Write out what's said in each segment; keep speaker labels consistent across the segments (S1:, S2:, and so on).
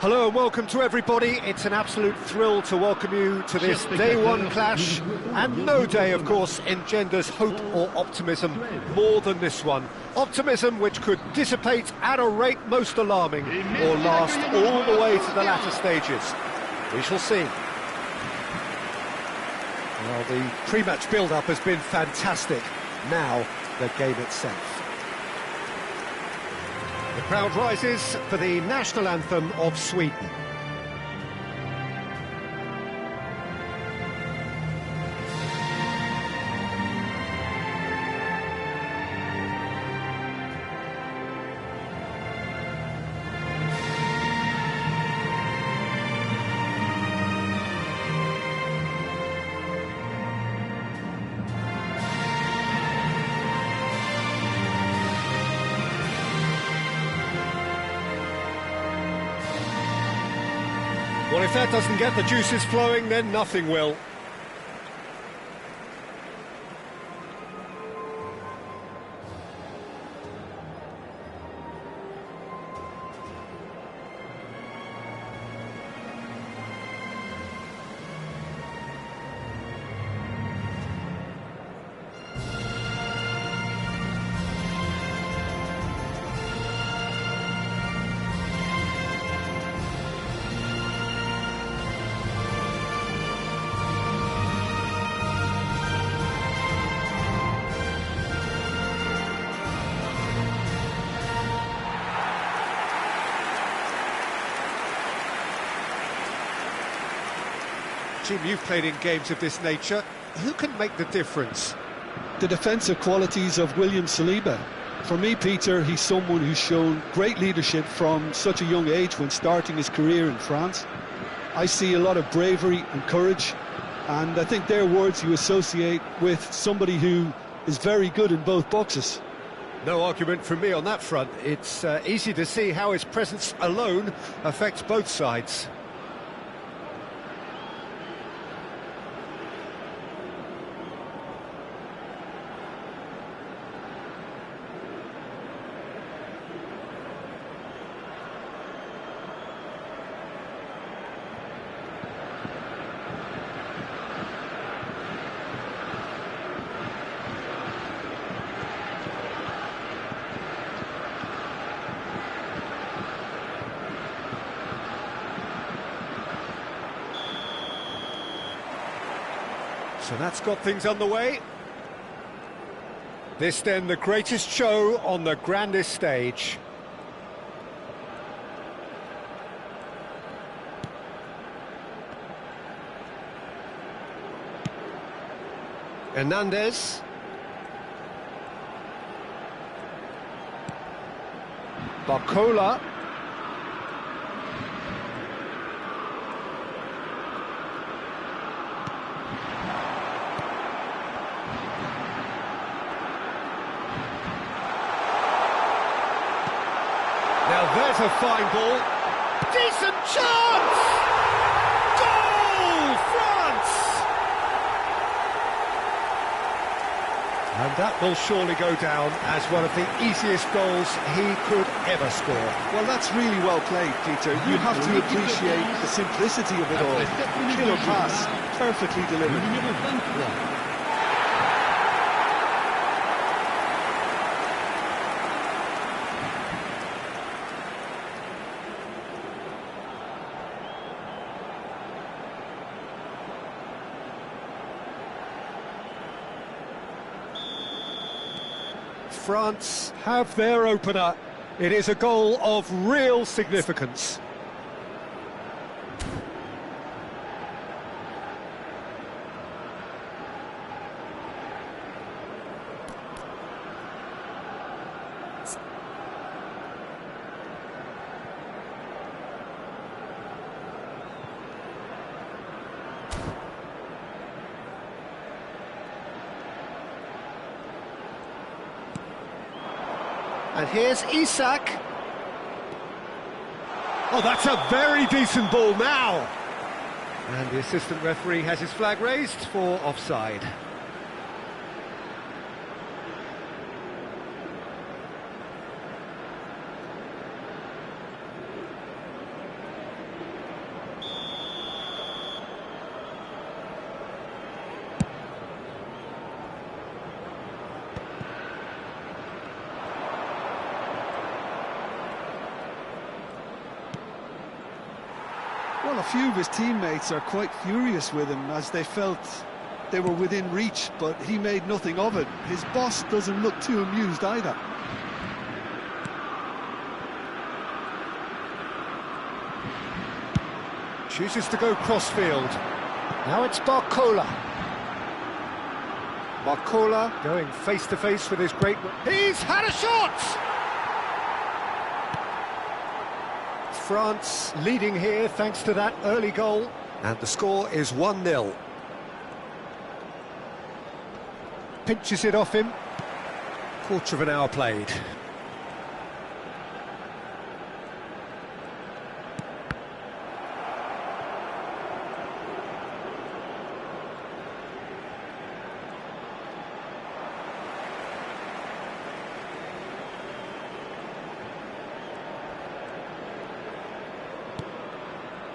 S1: Hello and welcome to everybody. It's an absolute thrill to welcome you to this day one clash, and no day, of course, engenders hope or optimism more than this one. Optimism which could dissipate at a rate most alarming or last all the way to the latter stages. We shall see. Well, the pre-match build-up has been fantastic. Now, the game itself. The crowd rises for the national anthem of Sweden. Well, if that doesn't get the juices flowing, then nothing will. Jim, you've played in games of this nature. Who can make the difference?
S2: The defensive qualities of William Saliba. For me, Peter, he's someone who's shown great leadership from such a young age when starting his career in France. I see a lot of bravery and courage, and I think they're words you associate with somebody who is very good in both boxes.
S1: No argument from me on that front. It's easy to see how his presence alone affects both sides. So that's got things underway. This then the greatest show on the grandest stage. Hernandez. Barcola. Now there's a fine ball. Decent chance! Goal, France! And that will surely go down as one of the easiest goals he could ever score.
S2: Well, that's really well played, Peter. You have to appreciate the simplicity of it all. Killer pass, perfectly delivered.
S1: France have their opener. It is a goal of real significance. And here's Isak. Oh, that's a very decent ball now. And the assistant referee has his flag raised for offside.
S2: Well, a few of his teammates are quite furious with him as they felt they were within reach, but he made nothing of it. His boss doesn't look too amused either.
S1: Chooses to go crossfield. Now it's Barcola. Barcola going face-to-face with his great... He's had a shot! France leading here thanks to that early goal. And the score is 1-0. Pinches it off him. Quarter of an hour played.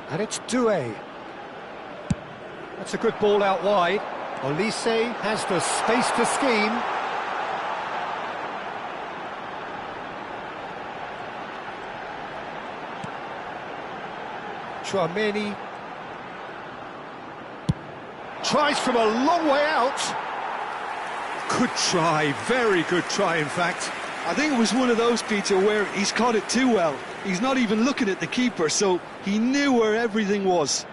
S1: And it's Doué. That's a good ball out wide. Olise has the space to scheme. Tchouaméni. Tries from a long way out. Good try, very good try in fact.
S2: I think it was one of those, Peter, where he's caught it too well. He's not even looking at the keeper, so he knew where everything was.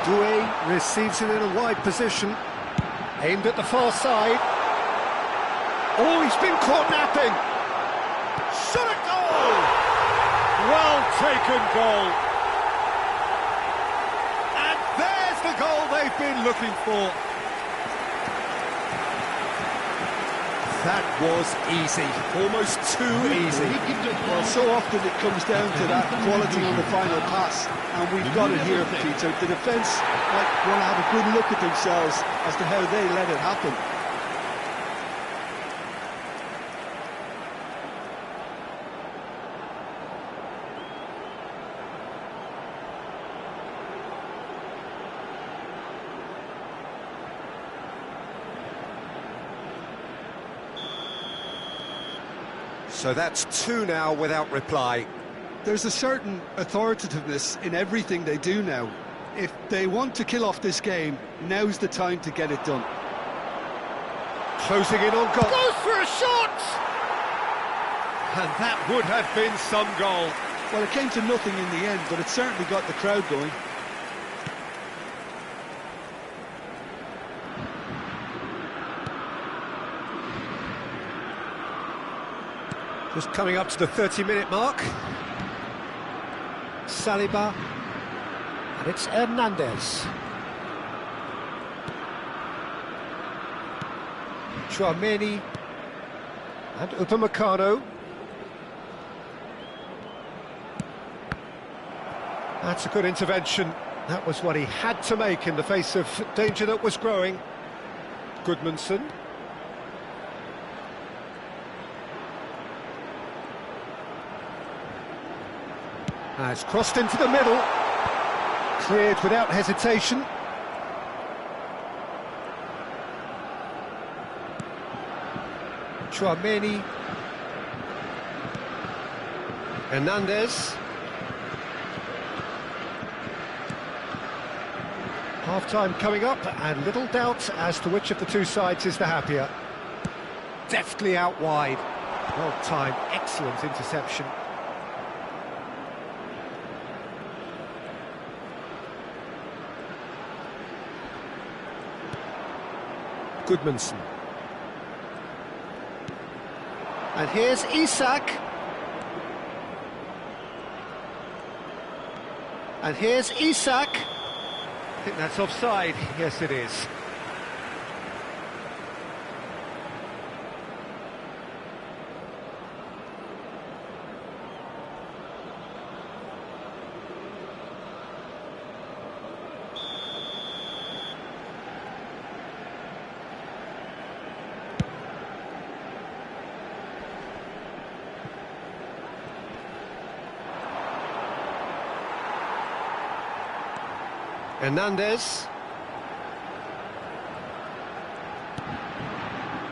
S1: Doué receives it in a wide position, aimed at the far side. Oh, he's been caught napping. Shot a goal! Well taken goal. And there's the goal they've been looking for. That was easy, almost too easy.
S2: Well, so often it comes down to that quality on the final pass, and we've got it here, Peter. The defence might want to have a good look at themselves as to how they let it happen.
S1: So that's two now without reply.
S2: There's a certain authoritativeness in everything they do now. If they want to kill off this game, now's the time to get it done.
S1: Closing in on goal. Goes for a shot! And that would have been some goal.
S2: Well, it came to nothing in the end, but it certainly got the crowd going.
S1: Just coming up to the 30-minute mark. Saliba. And it's Hernandez. Tchouaméni. And Upamecano. That's a good intervention. That was what he had to make in the face of danger that was growing. Goodmanson. It's crossed into the middle, cleared without hesitation. Tchouaméni. Hernandez. Half-time coming up, and little doubt as to which of the two sides is the happier. Deftly out wide. Well timed, excellent interception. Goodmanson. And here's Isak. And here's Isak. I think that's offside. Yes, it is. Hernandez.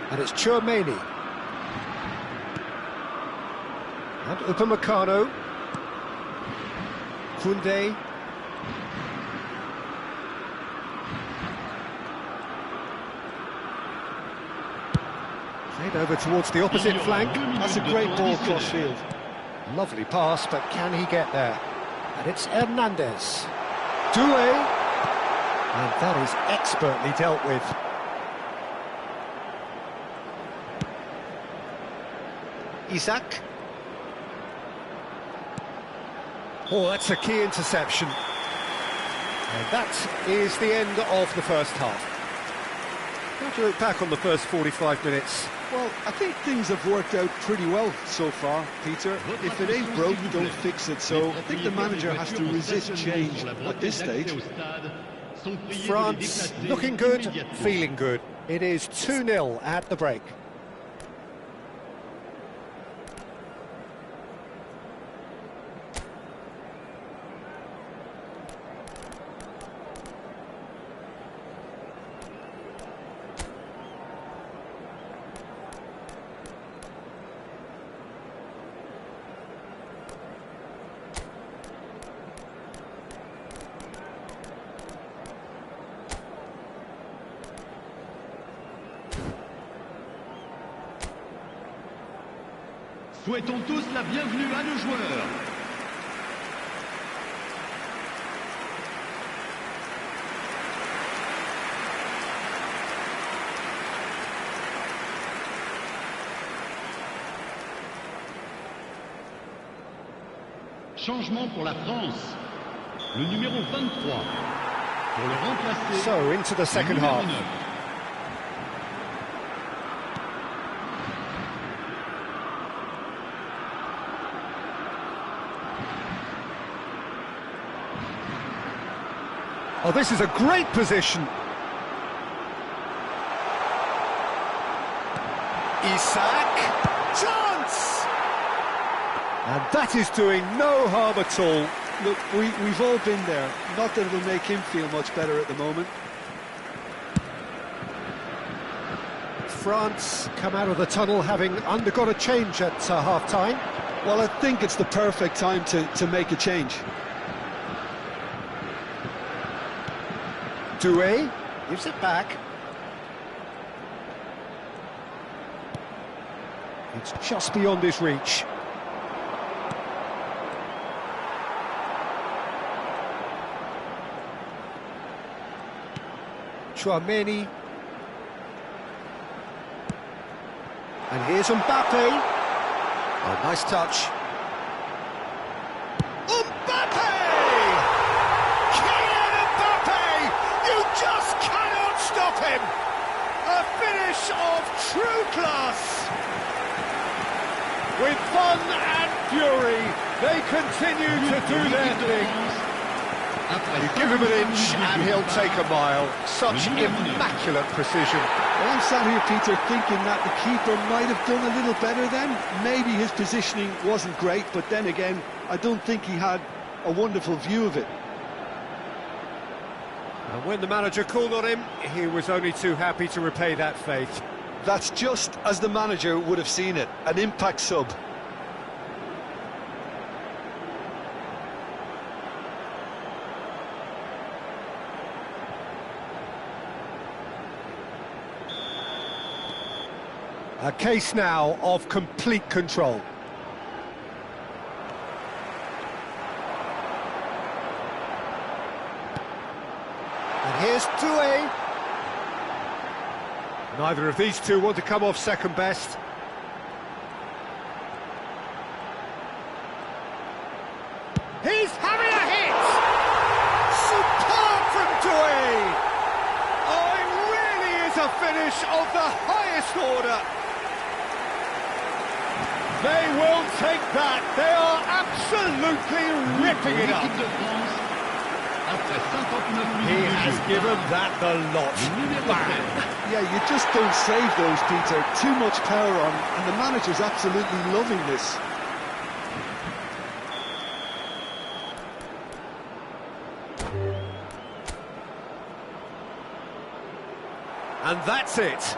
S1: And it's Chouameni. And Upamecano. Koundé. Played over towards the opposite flank.
S2: That's a great ball cross-field.
S1: Lovely pass, but can he get there? And it's Hernandez. Doué. And that is expertly dealt with. Isaac. Oh, that's a key interception. And that is the end of the first half. How do you look back on the first 45 minutes?
S2: Well, I think things have worked out pretty well so far, Peter. If it ain't broke, don't fix it. So I think the manager has to resist change at this stage.
S1: France looking good, feeling good. It is 2-0 at the break.
S3: Souhaitons tous la bienvenue à nos joueurs. Changement pour la France. Le numéro 23. Pour le remplacer.
S1: So, into the second half. Oh, this is a great position. Isaac, chance! And that is doing no harm at all.
S2: Look, we've all been there. Not that it'll make him feel much better at the moment.
S1: France come out of the tunnel having undergone a change at half-time.
S2: Well, I think it's the perfect time to make a change.
S1: Doué gives it back. It's just beyond his reach. Chouameni. And here's MBAPPE. Oh, nice touch. MBAPPE! Kylian MBAPPE! You just cannot stop him! A finish of true class! With fun and fury, they continue to do their thing. You give him an inch and he'll take a mile. Such immaculate precision.
S2: Well, I'm sat here, Peter, thinking that the keeper might have done a little better then. Maybe his positioning wasn't great, but then again, I don't think he had a wonderful view of it.
S1: And when the manager called on him, he was only too happy to repay that faith.
S2: That's just as the manager would have seen it, an impact sub.
S1: A case now of complete control. And here's Doué. Neither of these two want to come off second best. He's having a hit! Superb from Doué! Oh, it really is a finish of the highest order. They will take that. They are absolutely ripping it up. He has given that the lot. Bang.
S2: Yeah, you just don't save those, Peter. Too much power on, and the manager's absolutely loving this.
S1: And that's it.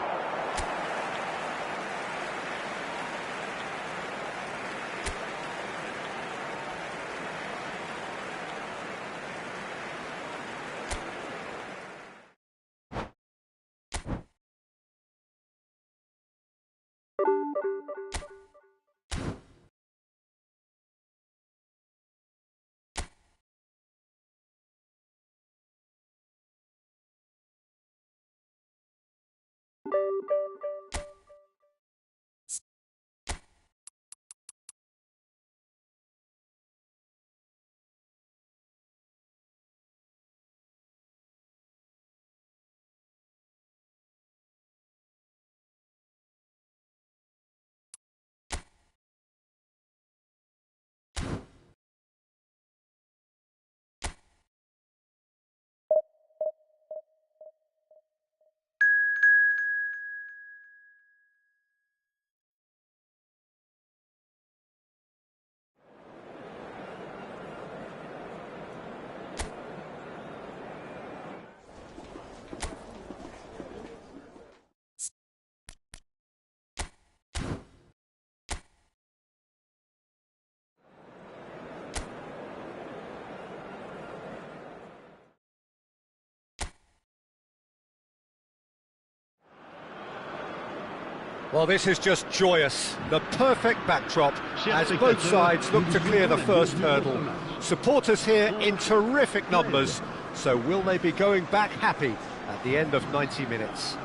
S1: Well, this is just joyous. The perfect backdrop as both sides look to clear the first hurdle. Supporters here in terrific numbers. So will they be going back happy at the end of 90 minutes?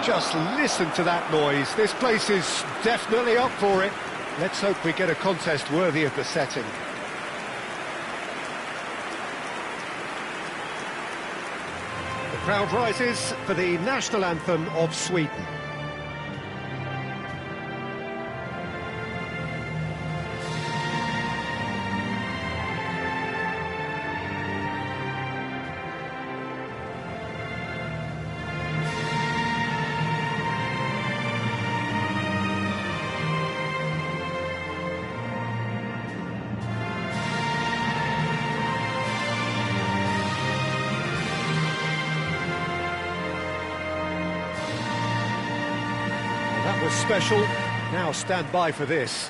S1: Just listen to that noise. This place is definitely up for it. Let's hope we get a contest worthy of the setting. The crowd rises for the national anthem of Sweden. That was special. Now stand by for this.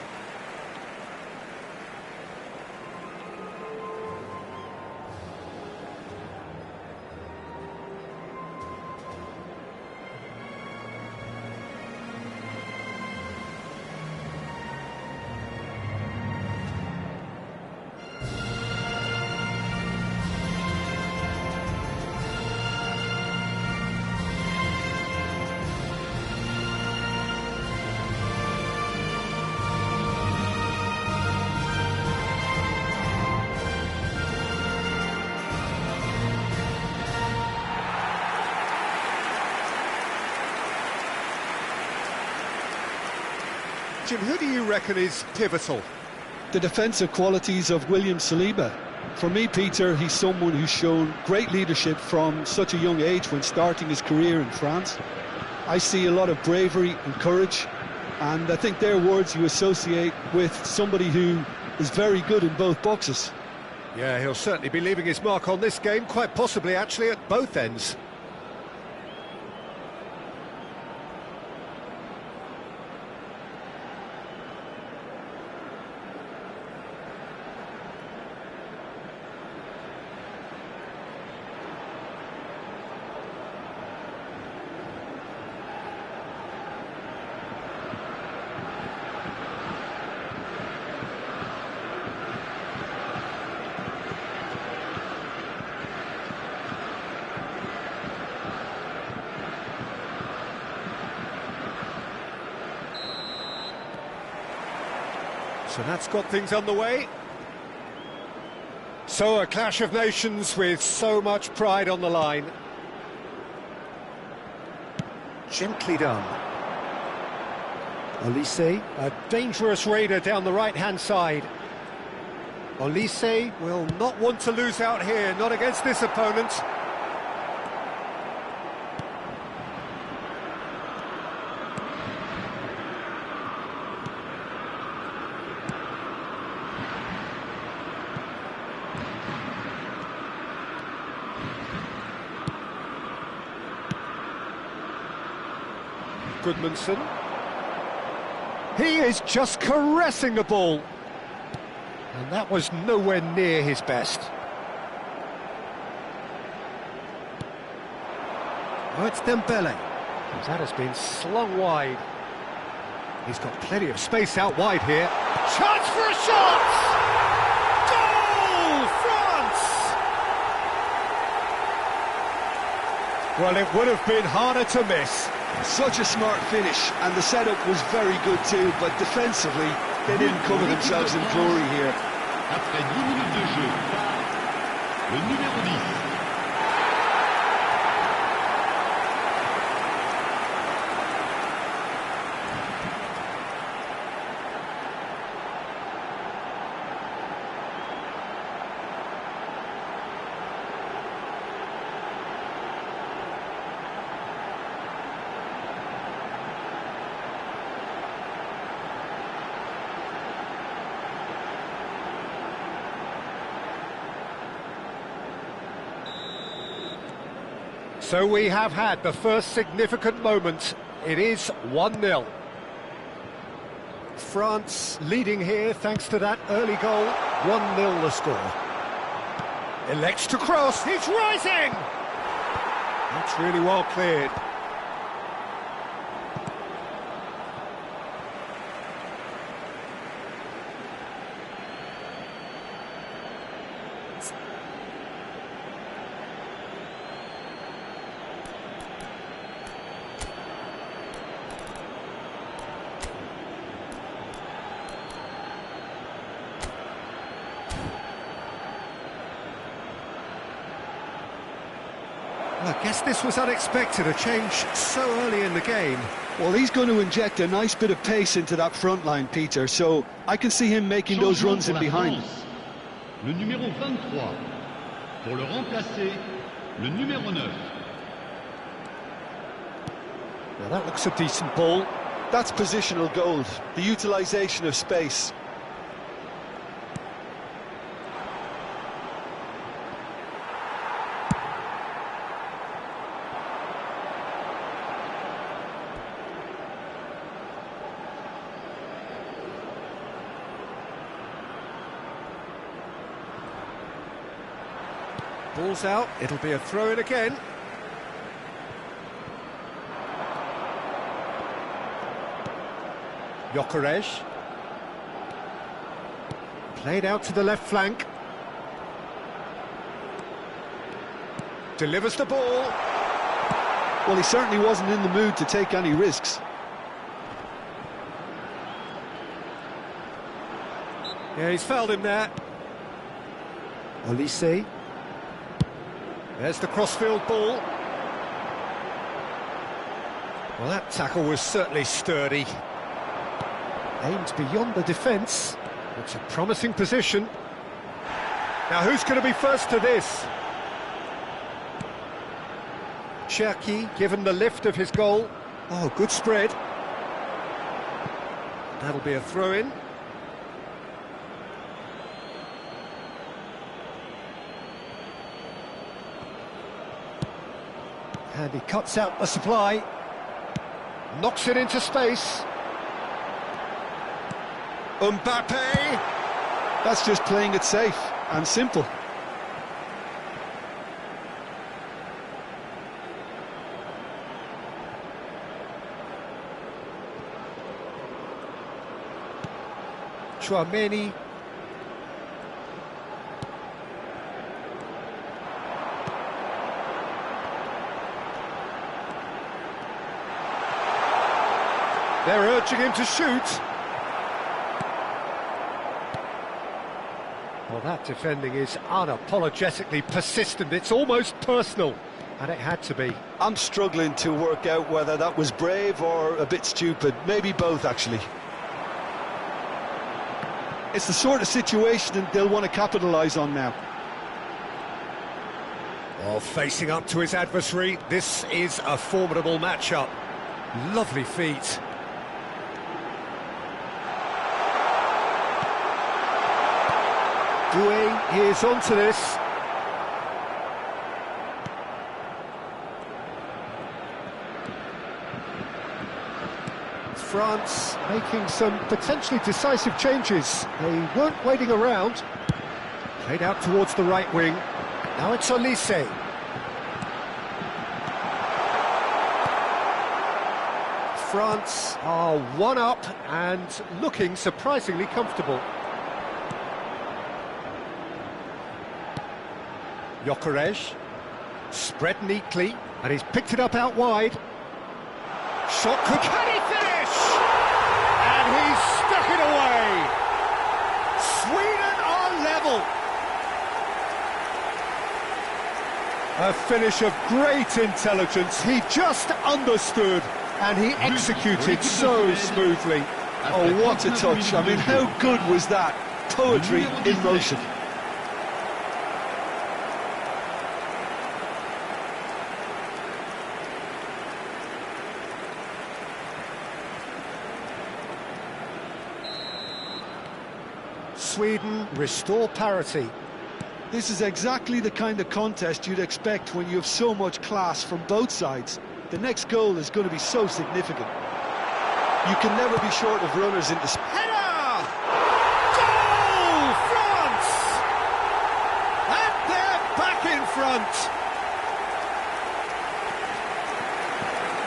S1: Jim, who do you reckon is pivotal?
S2: The defensive qualities of William Saliba. For me, Peter, he's someone who's shown great leadership from such a young age when starting his career in France. I see a lot of bravery and courage, and I think they're words you associate with somebody who is very good in both boxes.
S1: Yeah, he'll certainly be leaving his mark on this game, quite possibly actually at both ends. So that's got things underway. So a clash of nations with so much pride on the line. Gently done. Olise, a dangerous raider down the right-hand side. Olise will not want to lose out here, not against this opponent. Goodmanson. He is just caressing the ball. And that was nowhere near his best. Oh, it's Dembele. That has been slung wide. He's got plenty of space out wide here. Chance for a shot! Goal, France! Well, it would have been harder to miss.
S2: Such a smart finish, and the setup was very good too, but defensively, they didn't cover themselves in glory here.
S3: Après 10 minutes de jeu, le numéro 10.
S1: So we have had the first significant moment. It is 1-0. France leading here thanks to that early goal. 1-0 the score. Elects to cross, he's rising! That's really well cleared. I guess this was unexpected, a change so early in the game.
S2: Well, he's going to inject a nice bit of pace into that front line, Peter, so I can see him making those runs in behind.
S3: Le numéro 23. Pour le remplacer, le numéro 9.
S1: Now that looks a decent ball.
S2: That's positional gold, the utilisation of space.
S1: Ball's out, it'll be a throw-in again. Gyökeres. Played out to the left flank. Delivers the ball.
S2: Well, he certainly wasn't in the mood to take any risks.
S1: Yeah, he's fouled him there. Olise. There's the crossfield ball. Well, that tackle was certainly sturdy. Aimed beyond the defence. It's a promising position. Now, who's going to be first to this? Cherki given the lift of his goal. Oh, good spread. That'll be a throw-in. And he cuts out the supply. Knocks it into space. MBAPPE!
S2: That's just playing it safe and simple.
S1: Chouameni. They're urging him to shoot. Well, that defending is unapologetically persistent. It's almost personal, and it had to be.
S2: I'm struggling to work out whether that was brave or a bit stupid. Maybe both, actually. It's the sort of situation that they'll want to capitalise on now.
S1: Well, facing up to his adversary, this is a formidable matchup. Lovely feet. Doué is onto this. France making some potentially decisive changes. They weren't waiting around. Played out towards the right wing. Now it's Olise. France are one up and looking surprisingly comfortable. Gyökeres, spread neatly, and he's picked it up out wide. Shot, can he finish? And he's stuck it away. Sweden are level. A finish of great intelligence. He just understood, and he executed so smoothly.
S2: Oh, what a touch. I mean, how good was that? Poetry in motion.
S1: Sweden restore parity.
S2: This is exactly the kind of contest you'd expect when you have so much class from both sides. The next goal is going to be so significant. You can never be short of runners into...
S1: Header! Goal! France! And they're back in front.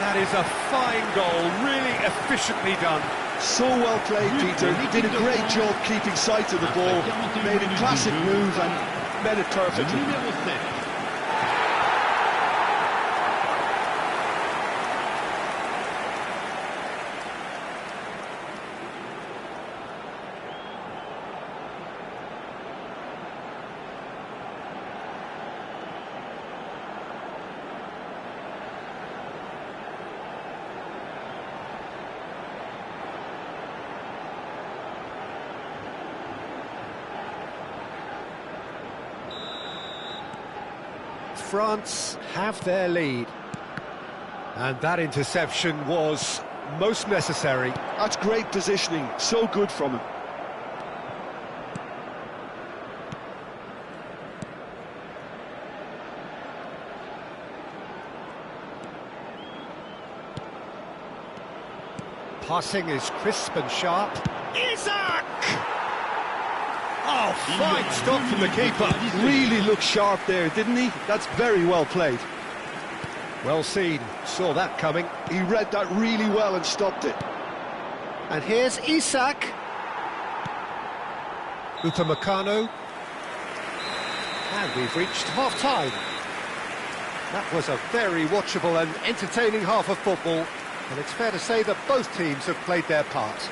S1: That is a fine goal, really efficiently done.
S2: So well played, Peter. He did a great job keeping sight of the ball, made a classic move and met it perfectly.
S1: France have their lead. And that interception was most necessary.
S2: That's great positioning, so good from him.
S1: Passing is crisp and sharp. Isaac! Oh, fine stop from the keeper.
S2: Really looked sharp there, didn't he? That's very well played.
S1: Well seen, saw that coming.
S2: He read that really well and stopped it.
S1: And here's Isak. Upamecano. And we've reached half-time. That was a very watchable and entertaining half of football. And it's fair to say that both teams have played their part.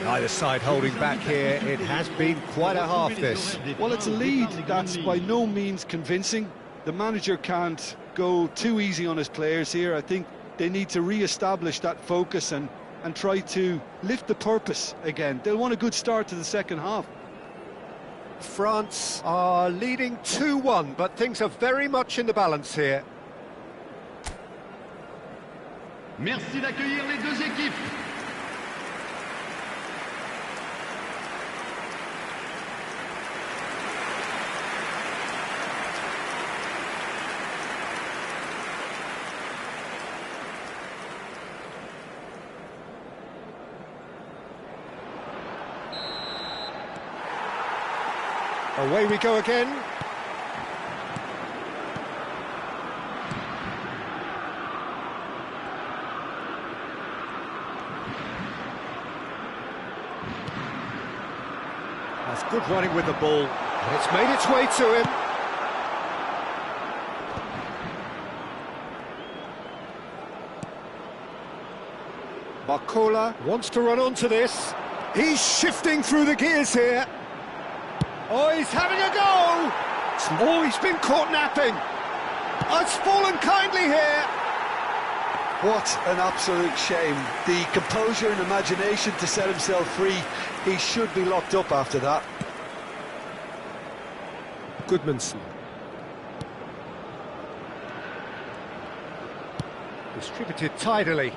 S1: Neither side holding back here. It has been quite a half, this.
S2: Well, it's a lead that's by no means convincing. The manager can't go too easy on his players here. I think they need to re-establish that focus and try to lift the purpose again. They'll want a good start to the second half.
S1: France are leading 2-1, but things are very much in the balance here.
S3: Merci d'accueillir les deux équipes.
S1: Away we go again. That's good running with the ball, and it's made its way to him. Barcola wants to run onto this. He's shifting through the gears here. Oh, he's having a go! Oh, he's been caught napping. Oh, it's fallen kindly here.
S2: What an absolute shame. The composure and imagination to set himself free. He should be locked up after that.
S1: Goodmanson. Distributed tidily.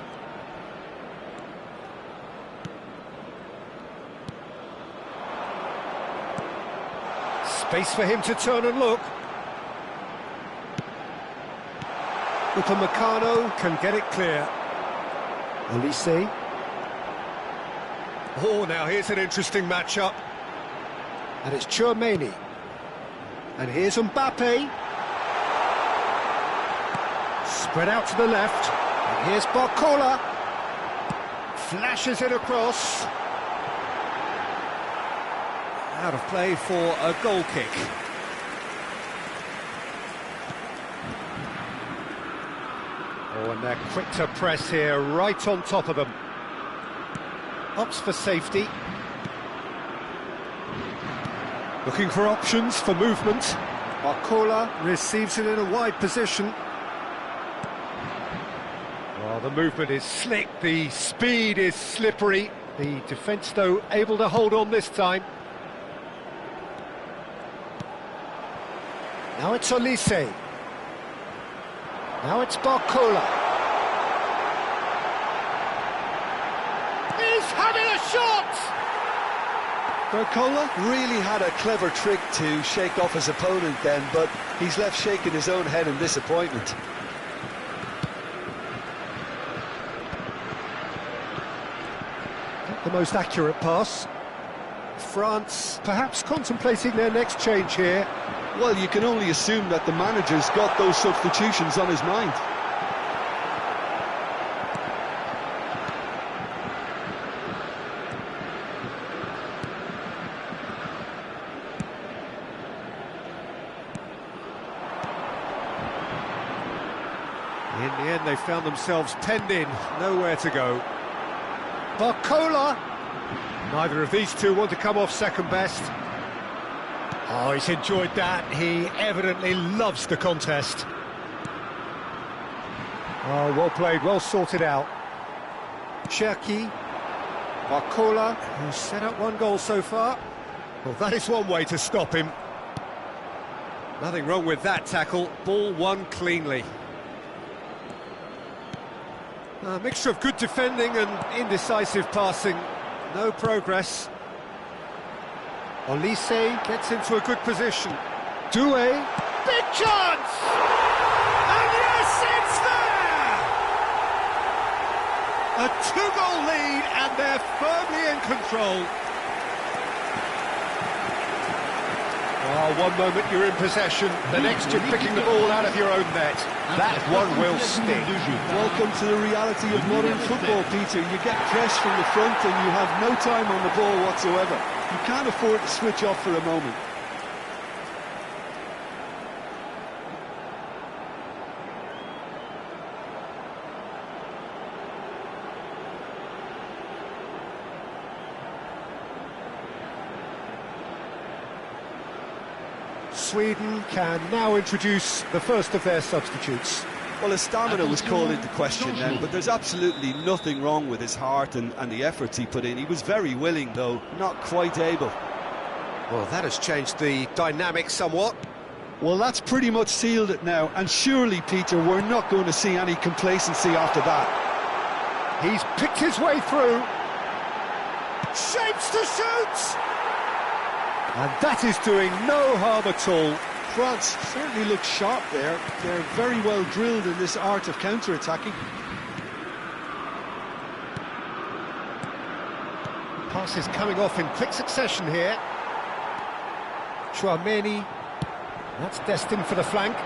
S1: Space for him to turn and look. Upamecano can get it clear. Olise. Oh, now here's an interesting matchup. And it's Tchouaméni. And here's MBAPPE. Spread out to the left. And here's Barcola. Flashes it across. Out of play for a goal kick. Oh, and they're quick to press here, right on top of them. Opts for safety. Looking for options for movement. Barcola receives it in a wide position. Well, the movement is slick, the speed is slippery. The defence, though, able to hold on this time. Now it's Olise. Now it's Barcola. He's having a shot!
S2: Barcola really had a clever trick to shake off his opponent then, but he's left shaking his own head in disappointment.
S1: Not the most accurate pass. France perhaps contemplating their next change here.
S2: Well, you can only assume that the manager's got those substitutions on his mind.
S1: In the end, they found themselves penned in, nowhere to go. Barcola! Neither of these two want to come off second best. Oh, he's enjoyed that. He evidently loves the contest. Oh, well played, well sorted out. Cherki. Barcola, who's set up one goal so far. Well, that is one way to stop him. Nothing wrong with that tackle. Ball won cleanly. A mixture of good defending and indecisive passing. No progress. Olise gets into a good position. Doué, big chance! And yes, it's there! A two-goal lead, and they're firmly in control. Oh, one moment you're in possession, the next you're picking the ball out of your own net. That one will sting.
S2: Welcome to the reality of modern football, Peter. You get pressed from the front and you have no time on the ball whatsoever. You can't afford to switch off for a moment.
S1: Sweden can now introduce the first of their substitutes.
S2: Well, his stamina was called into question then, but there's absolutely nothing wrong with his heart and the efforts he put in. He was very willing, though, not quite able.
S1: Well, that has changed the dynamic somewhat.
S2: Well, that's pretty much sealed it now, and surely, Peter, we're not going to see any complacency after that.
S1: He's picked his way through. Shapes to shoot! And that is doing no harm at all.
S2: France certainly look sharp there. They're very well drilled in this art of counter-attacking.
S1: Passes coming off in quick succession here. Tchouaméni, that's destined for the flank.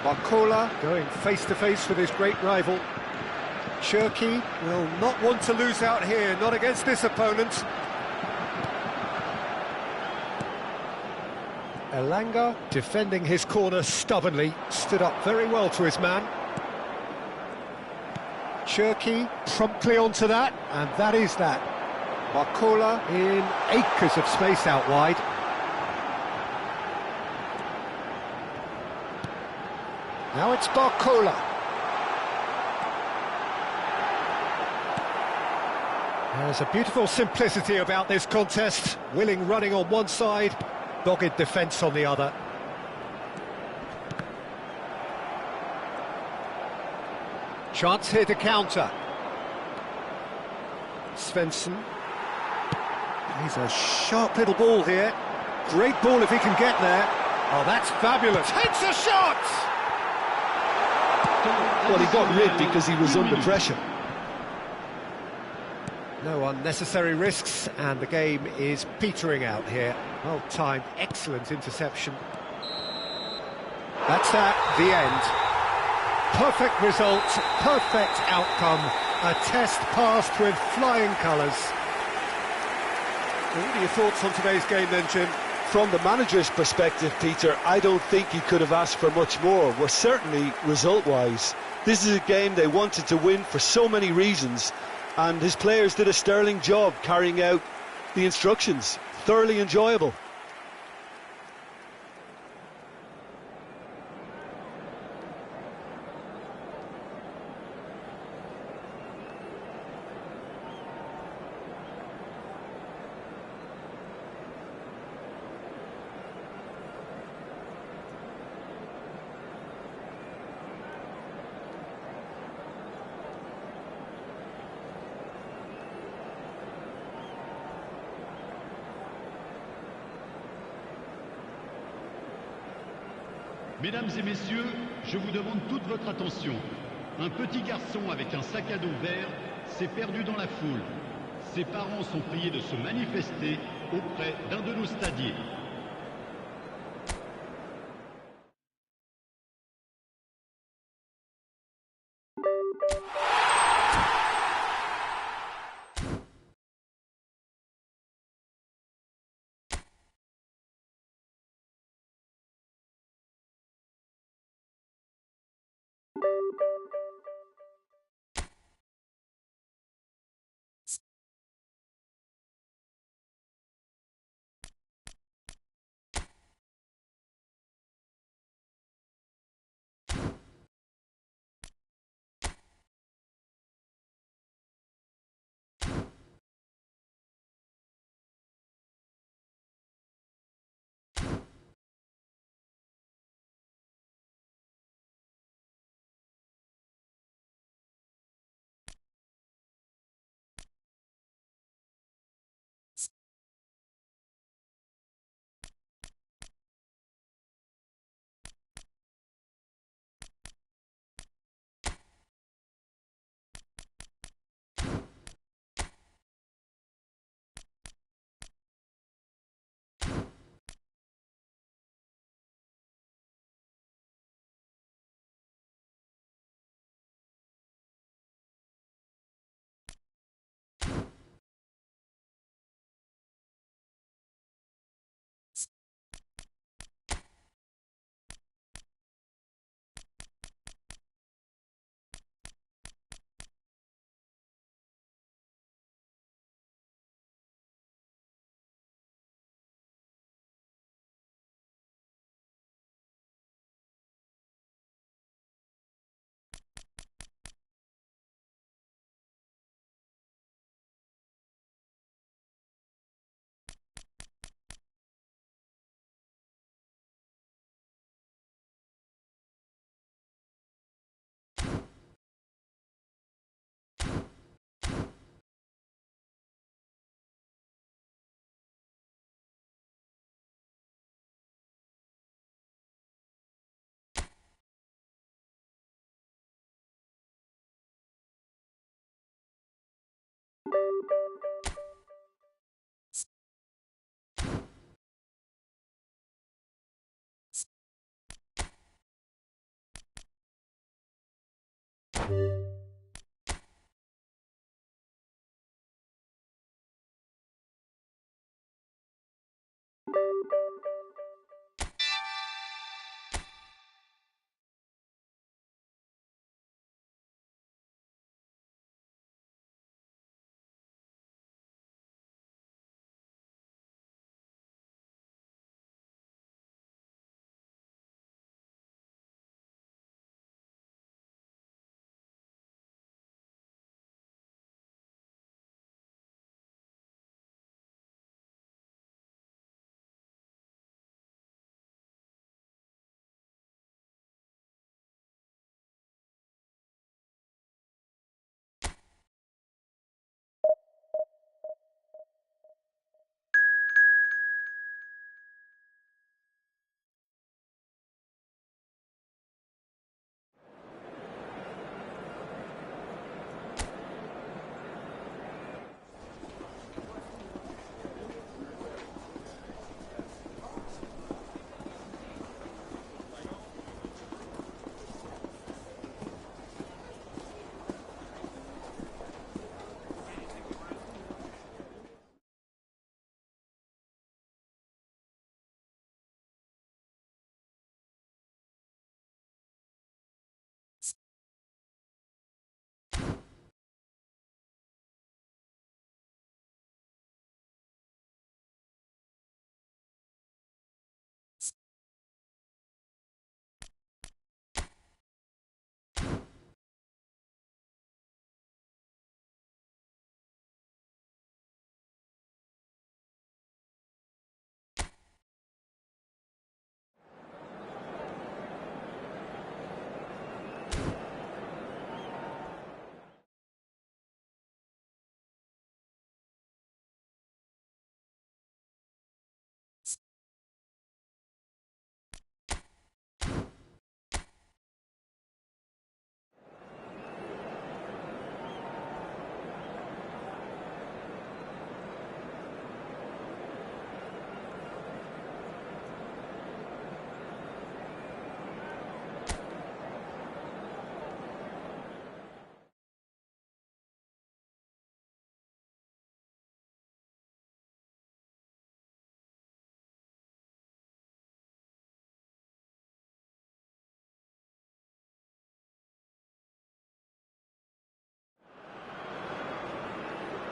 S1: Barcola going face-to-face with his great rival. Cherki will not want to lose out here, not against this opponent. Elanga defending his corner stubbornly, stood up very well to his man. Cherki promptly onto that, and that is that. Barcola in acres of space out wide. Now it's Barcola. There's a beautiful simplicity about this contest. Willing running on one side, dogged defence on the other. Chance here to counter. Svensson. He's a sharp little ball here. Great ball if he can get there. Oh, that's fabulous. Hits a shot!
S2: Well, he got rid because he was under pressure.
S1: No unnecessary risks, and the game is petering out here. Well timed, excellent interception. That's that, the end. Perfect result, perfect outcome. A test passed with flying colours. What are your thoughts on today's game then, Jim?
S2: From the manager's perspective, Peter, I don't think he could have asked for much more. Well, certainly result-wise. This is a game they wanted to win for so many reasons, and his players did a sterling job carrying out the instructions. Thoroughly enjoyable.
S3: Mesdames et messieurs, je vous demande toute votre attention. Un petit garçon avec un sac à dos vert s'est perdu dans la foule. Ses parents sont priés de se manifester auprès d'un de nos stadiers.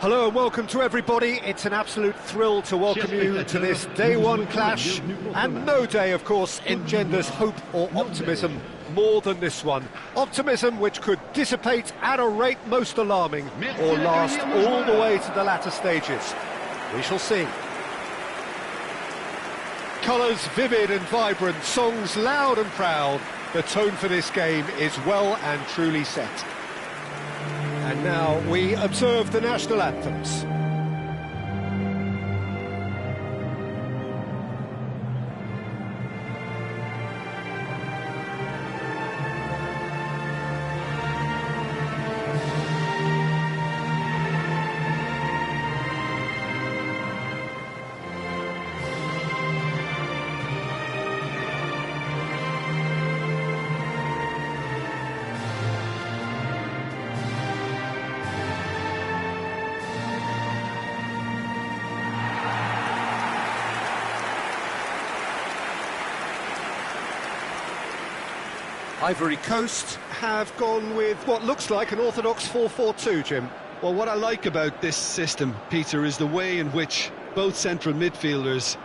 S1: Hello and welcome to everybody. It's an absolute thrill to welcome you to this day one clash, and no day, of course, engenders hope or optimism more than this one. Optimism which could dissipate at a rate most alarming or last all the way to the latter stages. We shall see. Colours vivid and vibrant, songs loud and proud. The tone for this game is well and truly set. And now we observe the national anthems. Ivory Coast have gone with what looks like an orthodox 4-4-2, Jim.
S2: Well, what I like about this system, Peter, is the way in which both central midfielders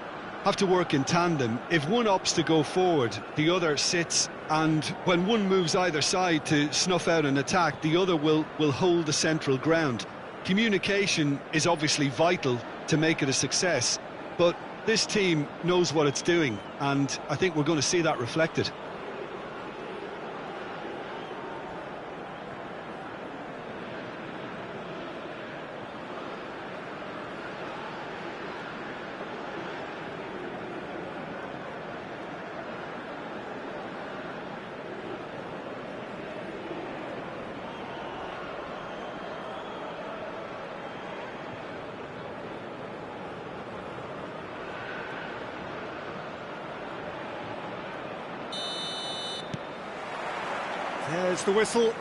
S2: have to work in tandem. If one opts to go forward, the other sits, and when one moves either side to snuff out an attack, the other will hold the central ground. Communication is obviously vital to make it a success, but this team knows what it's doing, and I think we're going to see that reflected.
S1: There's the whistle.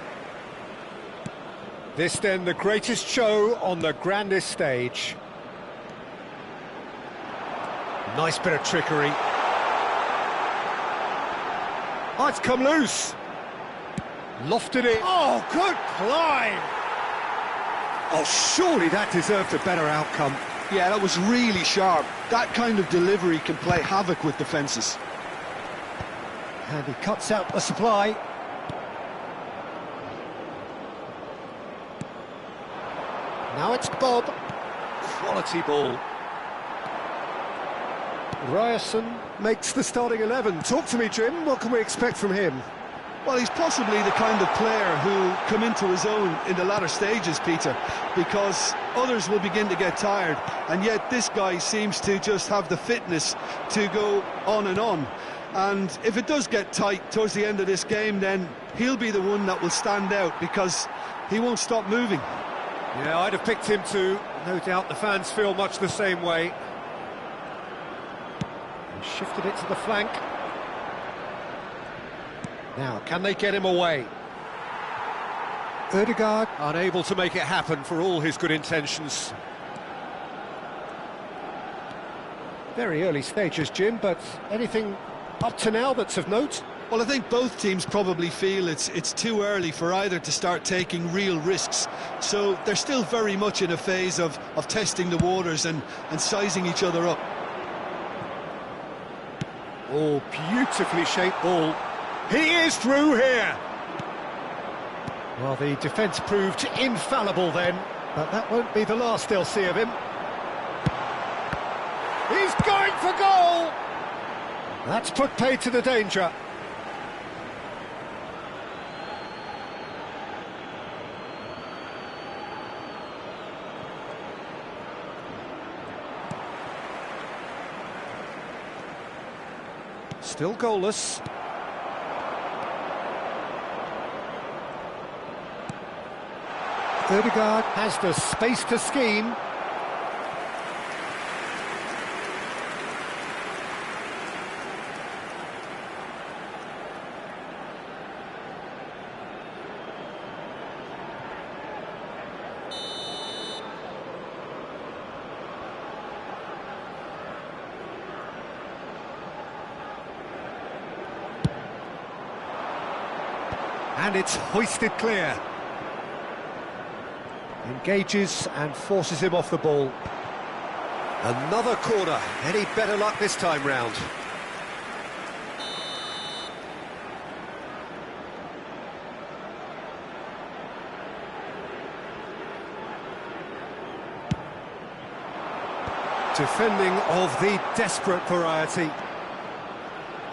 S1: This then the greatest show on the grandest stage. Nice bit of trickery. Oh, it's come loose. Lofted it. Oh, good climb. Oh, surely that deserved a better outcome.
S2: Yeah, that was really sharp. That kind of delivery can play havoc with defences.
S1: And he cuts out the supply. Now it's Bob. Quality ball. Ryerson makes the starting 11. Talk to me, Jim. What can we expect from him?
S2: Well, he's possibly the kind of player who'll come into his own in the latter stages, Peter, because others will begin to get tired, and yet this guy seems to just have the fitness to go on. And if it does get tight towards the end of this game, then he'll be the one that will stand out, because he won't stop moving.
S1: Yeah, I'd have picked him too. No doubt the fans feel much the same way. He shifted it to the flank. Now, can they get him away? Ødegaard unable to make it happen for all his good intentions. Very early stages, Jim, but anything up to now that's of note?
S2: Well, I think both teams probably feel it's too early for either to start taking real risks. So they're still very much in a phase of testing the waters and sizing each other up.
S1: Oh, beautifully shaped ball. He is through here. Well, the defence proved infallible then, but that won't be the last they'll see of him. He's going for goal! That's put paid to the danger. Still goalless. Ødegaard has the space to scheme. And it's hoisted clear. Engages and forces him off the ball. Another corner. Any better luck this time round? Defending of the desperate variety.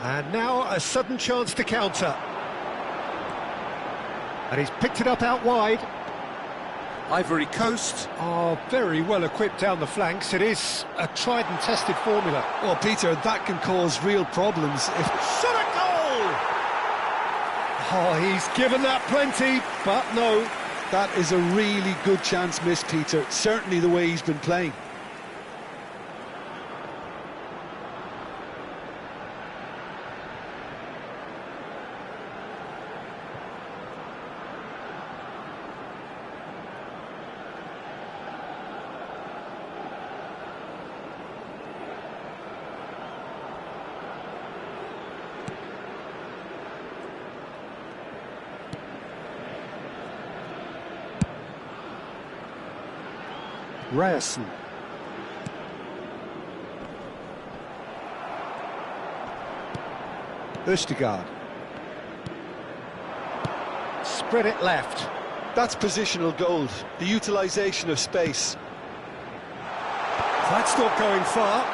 S1: And now a sudden chance to counter. And he's picked it up out wide. Ivory Coast are very well equipped down the flanks. It is a tried and tested formula.
S2: Well, Peter, that can cause real problems if...
S1: Shot a goal! Oh, he's given that plenty, but no.
S2: That is a really good chance missed, Peter. Certainly the way he's been playing.
S1: Ryerson. Østigard. Spread it left.
S2: That's positional gold, the utilisation of space.
S1: That's not going far.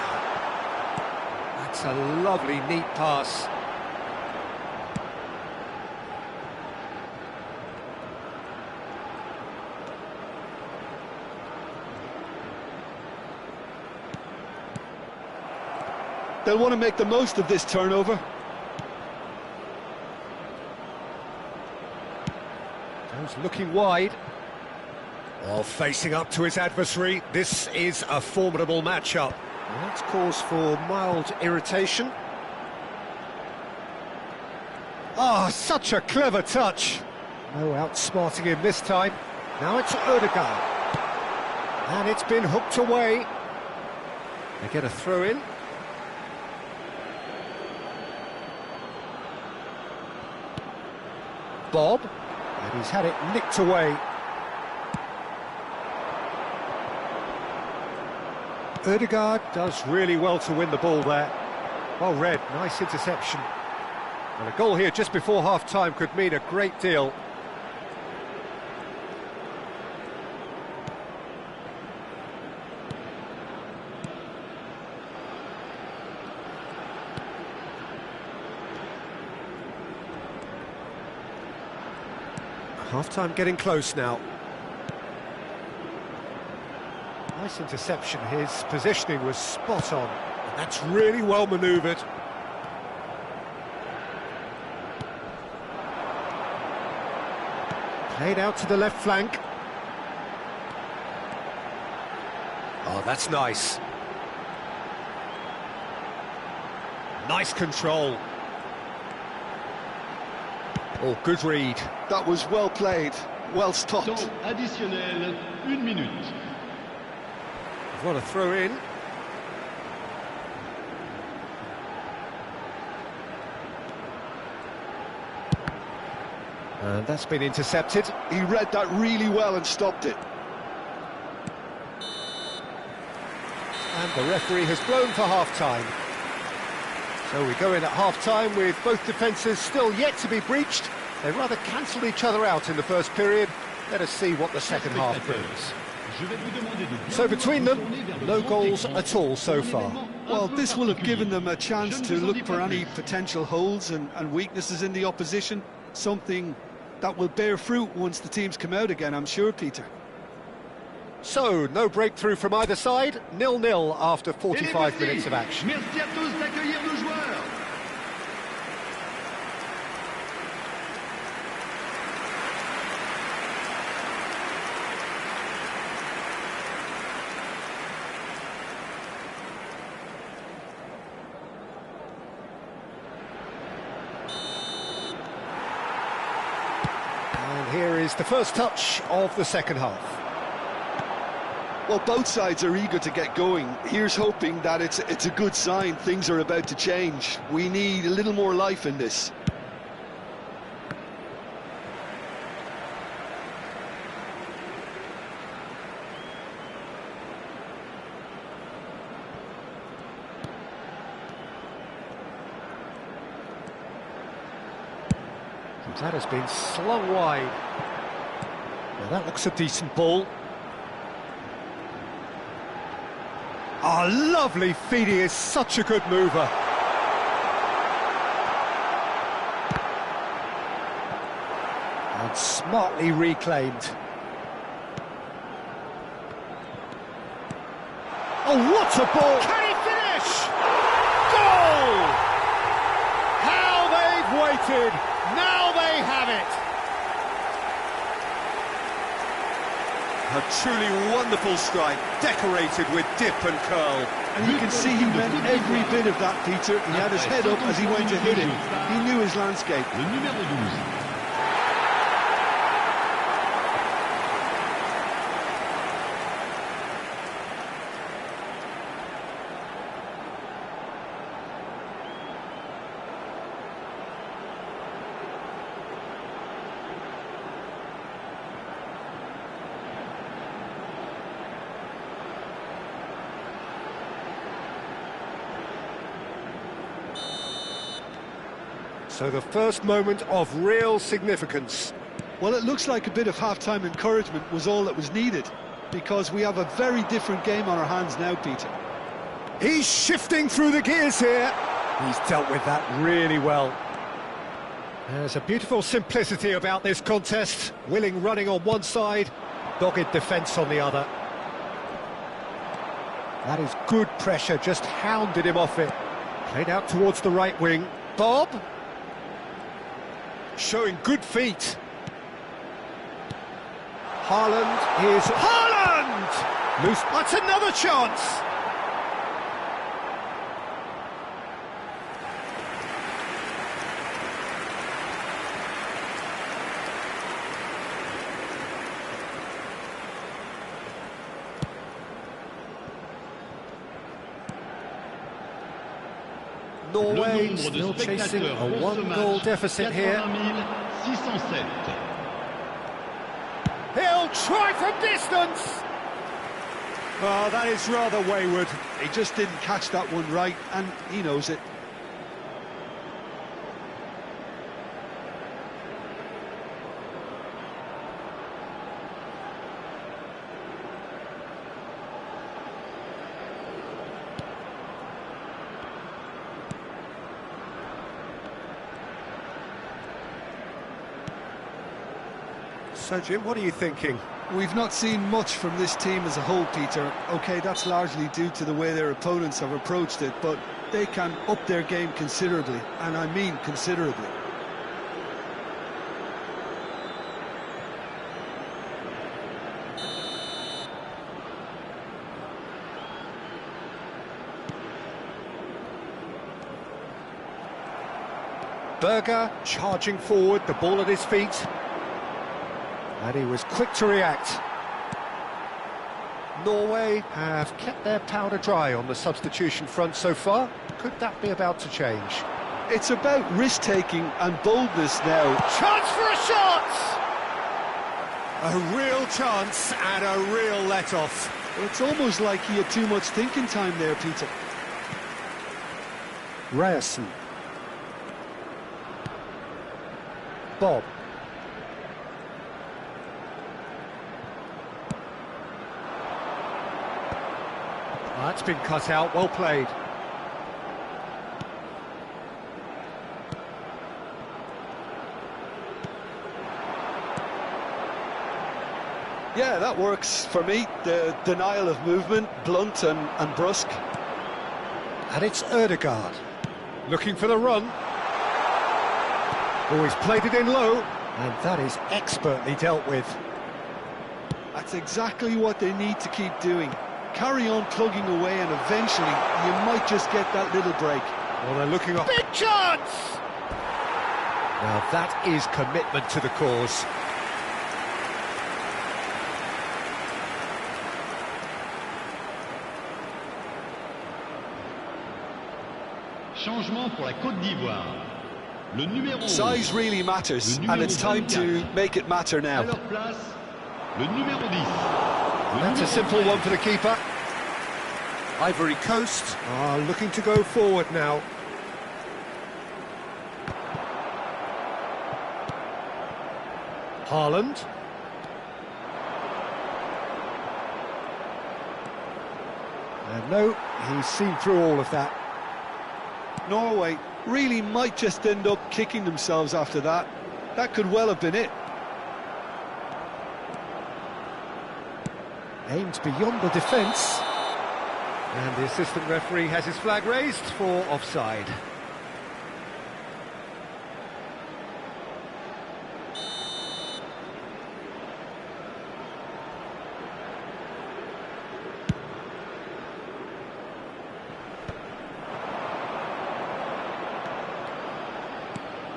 S1: That's a lovely, neat pass.
S2: They'll want to make the most of this turnover.
S1: Goes looking wide. While facing up to his adversary, this is a formidable matchup. Well, that's cause for mild irritation. Ah, such a clever touch. No outsmarting him this time. Now it's Ødegaard. And it's been hooked away. They get a throw in. Bob, and he's had it nicked away. Ødegaard does really well to win the ball there. Well read, nice interception. And a goal here just before half-time could mean a great deal. Half-time getting close now. Nice interception, his positioning was spot on. And that's really well manoeuvred. Played out to the left flank. Oh, that's nice. Nice control. Oh, good read.
S2: That was well played, well stopped.
S3: Temps additionnel, 1 minute.
S1: We've got a throw in. And that's been intercepted.
S2: He read that really well and stopped it.
S1: And the referee has blown for half-time. So we go in at half-time with both defences still yet to be breached. They rather cancelled each other out in the first period. Let us see what the second half brings. So between them, no goals at all so far.
S2: Well, this will have given them a chance to look for any potential holes and weaknesses in the opposition. Something that will bear fruit once the teams come out again, I'm sure, Peter.
S1: So, no breakthrough from either side. 0-0 after 45 minutes of action.
S3: Merci à tous d'accueillir nos joueurs.
S1: And here is the first touch of the second half.
S2: Well, both sides are eager to get going. Here's hoping that it's a good sign. Things are about to change. We need a little more life in this.
S1: That has been slung wide. Now that looks a decent ball. Ah, lovely feed, he is such a good mover. And smartly reclaimed. Oh, what a ball! Can he finish? Goal! How they've waited! Now they have it!
S4: A truly wonderful strike, decorated with dip and curl.
S2: And you can see he meant every bit of that, Peter. He had his head up as he went to hit it. He knew his landscape.
S3: Le numéro 12.
S1: So the first moment of real significance.
S2: Well, it looks like a bit of half-time encouragement was all that was needed, because we have a very different game on our hands now, Peter.
S1: He's shifting through the gears here. He's dealt with that really well. There's a beautiful simplicity about this contest. Willing running on one side, dogged defence on the other. That is good pressure, just hounded him off it. Played out towards the right wing. Bob. Showing good feet. Haaland is... Haaland! Loose. That's another chance! Norway still chasing a one-goal deficit here. He'll try from distance!
S2: Oh, that is rather wayward. He just didn't catch that one right, and he knows it.
S1: So, Jim, what are you thinking?
S2: We've not seen much from this team as a whole, Peter. OK, that's largely due to the way their opponents have approached it, but they can up their game considerably, and I mean considerably.
S1: Berger charging forward, the ball at his feet. And he was quick to react. Norway have kept their powder dry on the substitution front so far. Could that be about to change?
S2: It's about risk-taking and boldness now.
S1: Chance for a shot! A real chance and a real let-off.
S2: It's almost like he had too much thinking time there, Peter.
S1: Ryerson. Bob. That's been cut out, well played.
S2: Yeah, that works for me. The denial of movement, blunt and brusque.
S1: And it's Ødegaard. Looking for the run. Oh, he's played it in low. And that is expertly dealt with.
S2: That's exactly what they need to keep doing. Carry on plugging away, and eventually you might just get that little break.
S1: Well, they're looking up. Big chance! Now that is commitment to the cause.
S3: Changement pour la Côte d'Ivoire. Le numéro
S2: Size really matters, and it's time to make it matter now.
S3: À leur place, le numéro 10.
S1: That's a simple one for the keeper. Ivory Coast are looking to go forward now. Haaland. And no, he's seen through all of that.
S2: Norway really might just end up kicking themselves after that. That could well have been it.
S1: Aimed beyond the defence. And the assistant referee has his flag raised for offside.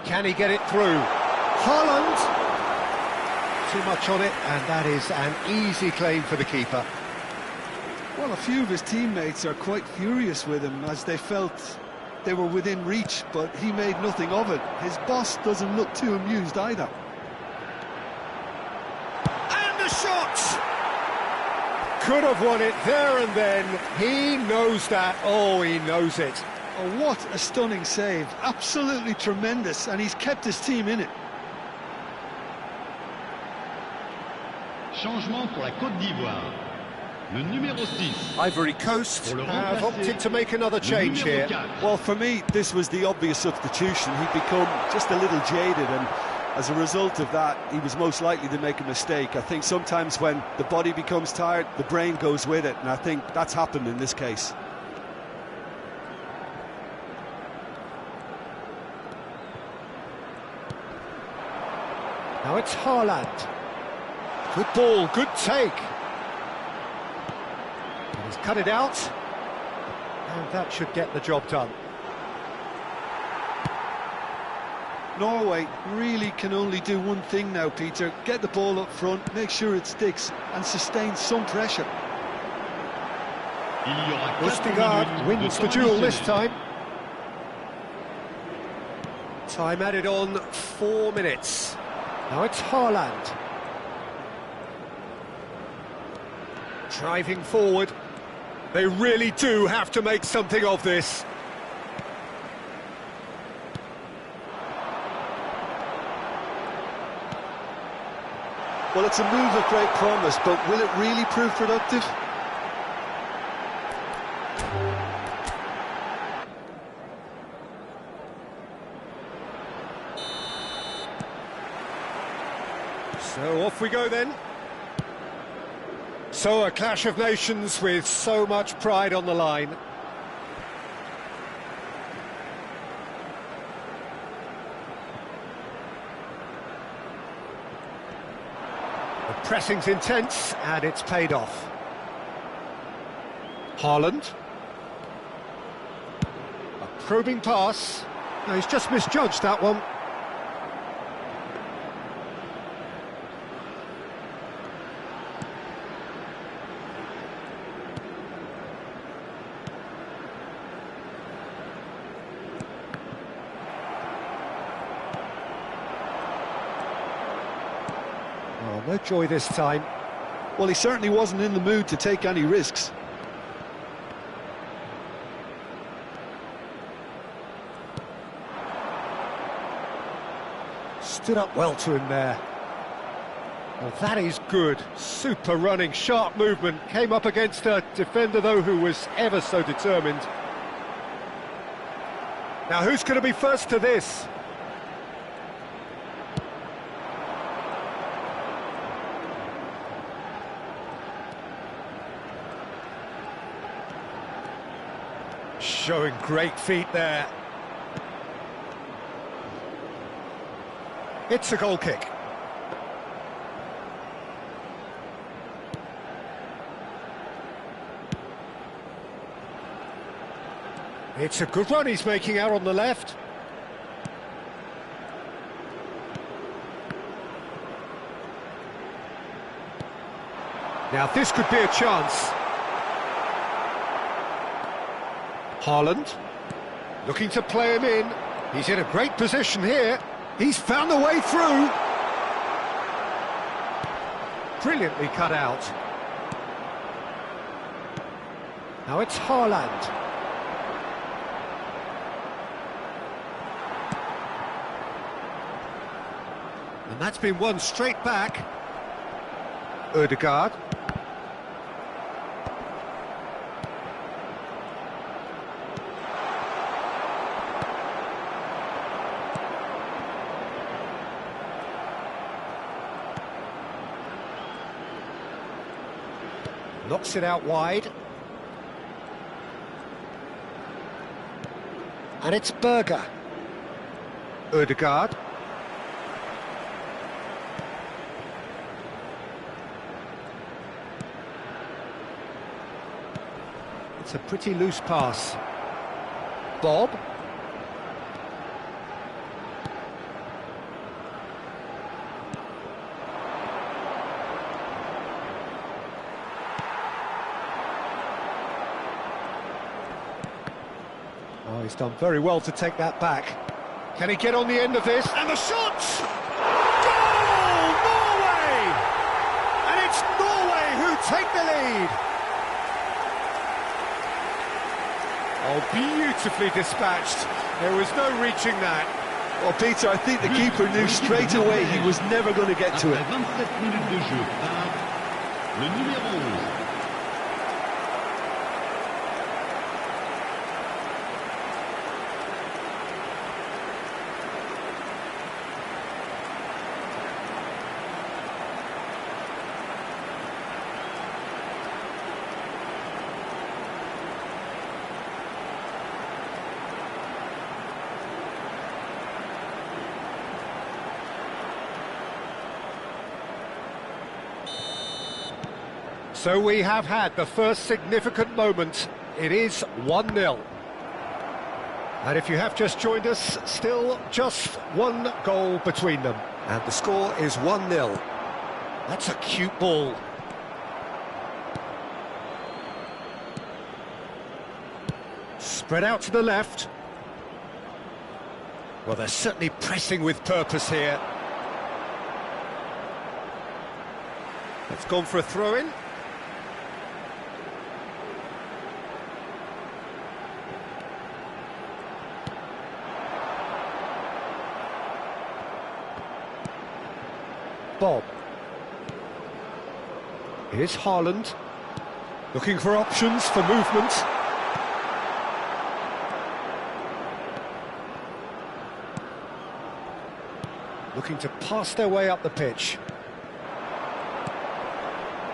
S1: Can he get it through? Haaland! Too much on it, and that is an easy claim for the keeper.
S2: Well, a few of his teammates are quite furious with him as they felt they were within reach, but he made nothing of it. His boss doesn't look too amused either.
S1: And the shot! Could have won it there and then. He knows that. Oh, he knows it.
S2: Oh, what a stunning save. Absolutely tremendous, and he's kept his team in it.
S3: Changement pour la Côte d'Ivoire. Le numéro 6.
S1: Ivory Coast have opted to make another change here.
S2: Well, for me, this was the obvious substitution. He'd become just a little jaded, and as a result of that, he was most likely to make a mistake. I think sometimes when the body becomes tired, the brain goes with it, and I think that's happened in this case.
S1: Now it's Haaland. Good ball, good take. And he's cut it out. And that should get the job done.
S2: Norway really can only do one thing now, Peter. Get the ball up front, make sure it sticks, and sustain some pressure.
S1: Lustigard wins the duel this time. Time added on 4 minutes. Now it's Haaland. Driving forward. They really do have to make something of this.
S2: Well, it's a move of great promise, but will it really prove productive?
S1: So off we go then. So a clash of nations with so much pride on the line. The pressing's intense and it's paid off. Haaland. A probing pass. No, he's just misjudged that one. Oh, no joy this time.
S2: Well, he certainly wasn't in the mood to take any risks.
S1: Stood up well to him there. Well, that is good. Super running, sharp movement. Came up against a defender, though, who was ever so determined. Now, who's going to be first to this? Showing great feet there. It's a goal kick. It's a good run he's making out on the left. Now this could be a chance. Haaland, looking to play him in. He's in a great position here. He's found a way through. Brilliantly cut out. Now it's Haaland. And that's been won straight back. Ødegaard. Knocks it out wide. And it's Berger. Ødegaard. It's a pretty loose pass. Bob. Oh, he's done very well to take that back. Can he get on the end of this? And the shot! Goal! Norway! And it's Norway who take the lead. Oh, beautifully dispatched. There was no reaching that.
S2: Well, Peter, I think the keeper knew straight away he was never going to get to it.
S3: 27 minutes de jeu par le numéro 11.
S1: So we have had the first significant moment. It is 1-0. And if you have just joined us, still just one goal between them. And the score is 1-0. That's a cute ball. Spread out to the left. Well, they're certainly pressing with purpose here. It's gone for a throw-in. Bob. Here's Haaland, looking for options for movement. Looking to pass their way up the pitch.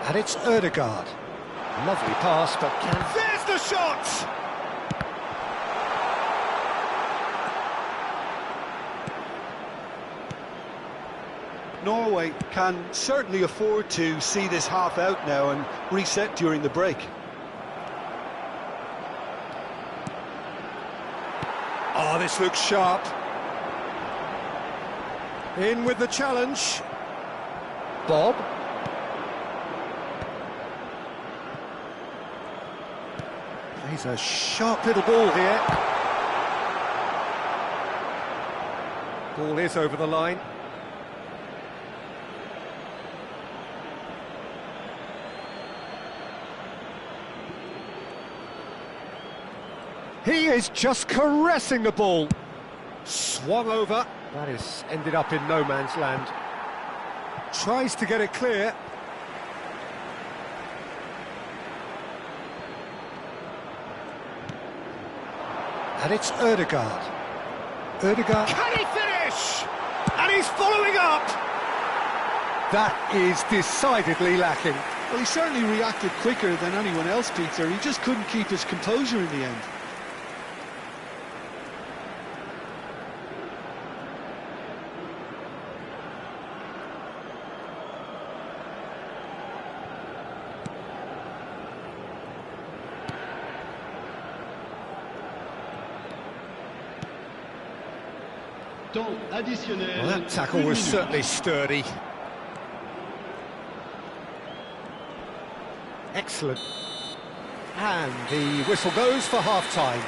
S1: And it's Ødegaard. Lovely pass, but can... There's the shot!
S2: Norway can certainly afford to see this half out now and reset during the break.
S1: Oh, this looks sharp. In with the challenge. Bob. Plays a sharp little ball here. Ball is over the line. He is just caressing the ball. Swung over. That is ended up in no man's land. Tries to get it clear. And it's Ødegaard. Ødegaard. Can he finish? And he's following up. That is decidedly lacking.
S2: Well, he certainly reacted quicker than anyone else, Peter. He just couldn't keep his composure in the end.
S1: Well, that tackle was certainly sturdy. Excellent. And the whistle goes for half-time.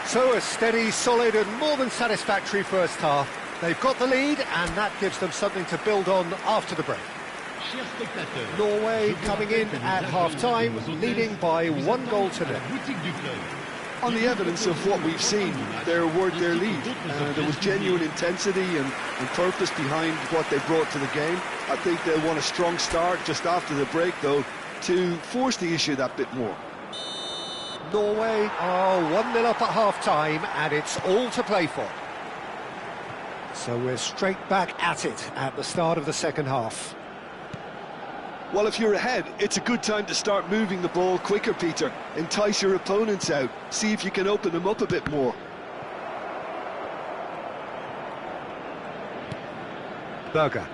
S1: So a steady, solid and more than satisfactory first half. They've got the lead and that gives them something to build on after the break. Norway coming in at half-time, leading by 1-0.
S2: On the evidence of what we've seen, they're worth their lead. There was genuine intensity and purpose behind what they brought to the game. I think they'll want a strong start just after the break, though, to force the issue that bit more.
S1: Norway are 1-0 up at half-time, and it's all to play for. So we're straight back at it at the start of the second half.
S2: Well, if you're ahead, it's a good time to start moving the ball quicker, Peter. Entice your opponents out. See if you can open them up a bit more.
S1: Berger.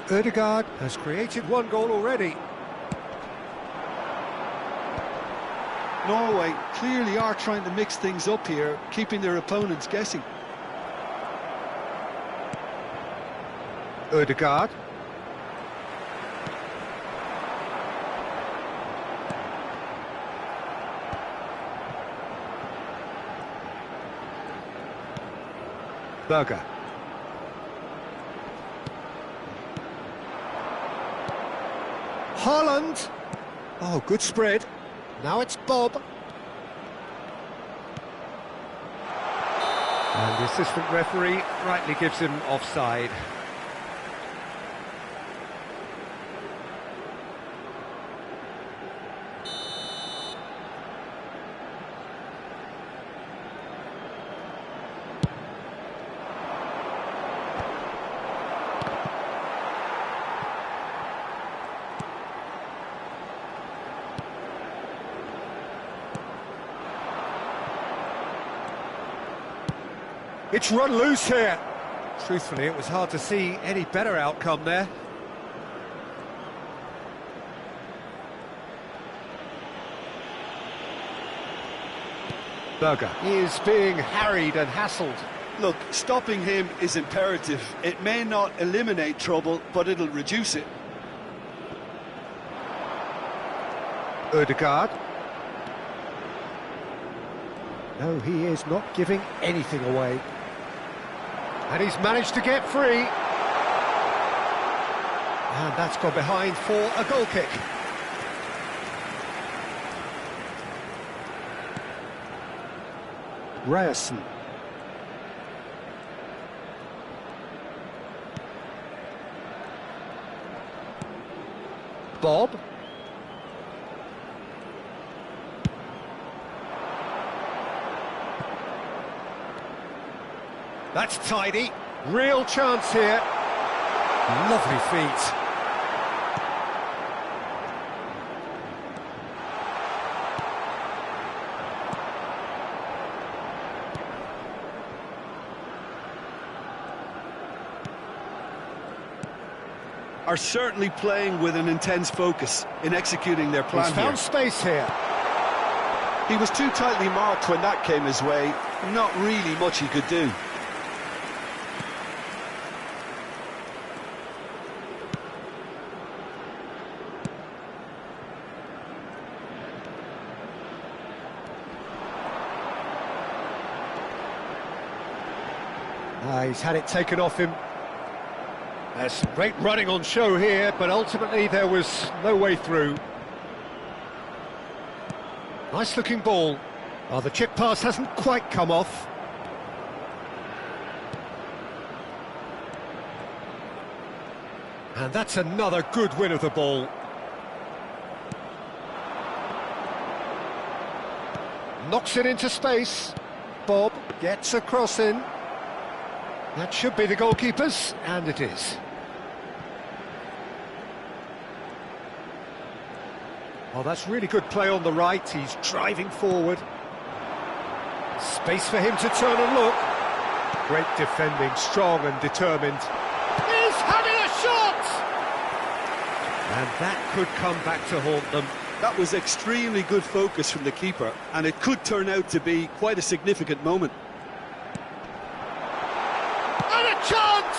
S1: Ødegaard has created one goal already.
S2: Norway clearly are trying to mix things up here, keeping their opponents guessing.
S1: Ødegaard. Berger. Haaland. Oh, good spread. Now it's Bob. And the assistant referee rightly gives him offside. It's run loose here. Truthfully, it was hard to see any better outcome there. Berger is being harried and hassled.
S2: Look, stopping him is imperative. It may not eliminate trouble, but it'll reduce it.
S1: Ødegaard. No, he is not giving anything away. And he's managed to get free. And that's gone behind for a goal kick. Ryerson. Bob. That's tidy. Real chance here. Lovely feet.
S2: Are certainly playing with an intense focus in executing their plan.
S1: He's found space here.
S2: He was too tightly marked when that came his way. Not really much he could do.
S1: He's had it taken off him. There's some great running on show here, but ultimately there was no way through. Nice looking ball. Oh, the chip pass hasn't quite come off. And that's another good win of the ball. Knocks it into space. Bob gets a cross in. That should be the goalkeeper's, and it is. Oh, that's really good play on the right. He's driving forward. Space for him to turn and look. Great defending, strong and determined. He's having a shot! And that could come back to haunt them.
S2: That was extremely good focus from the keeper, and it could turn out to be quite a significant moment.
S1: And a chance!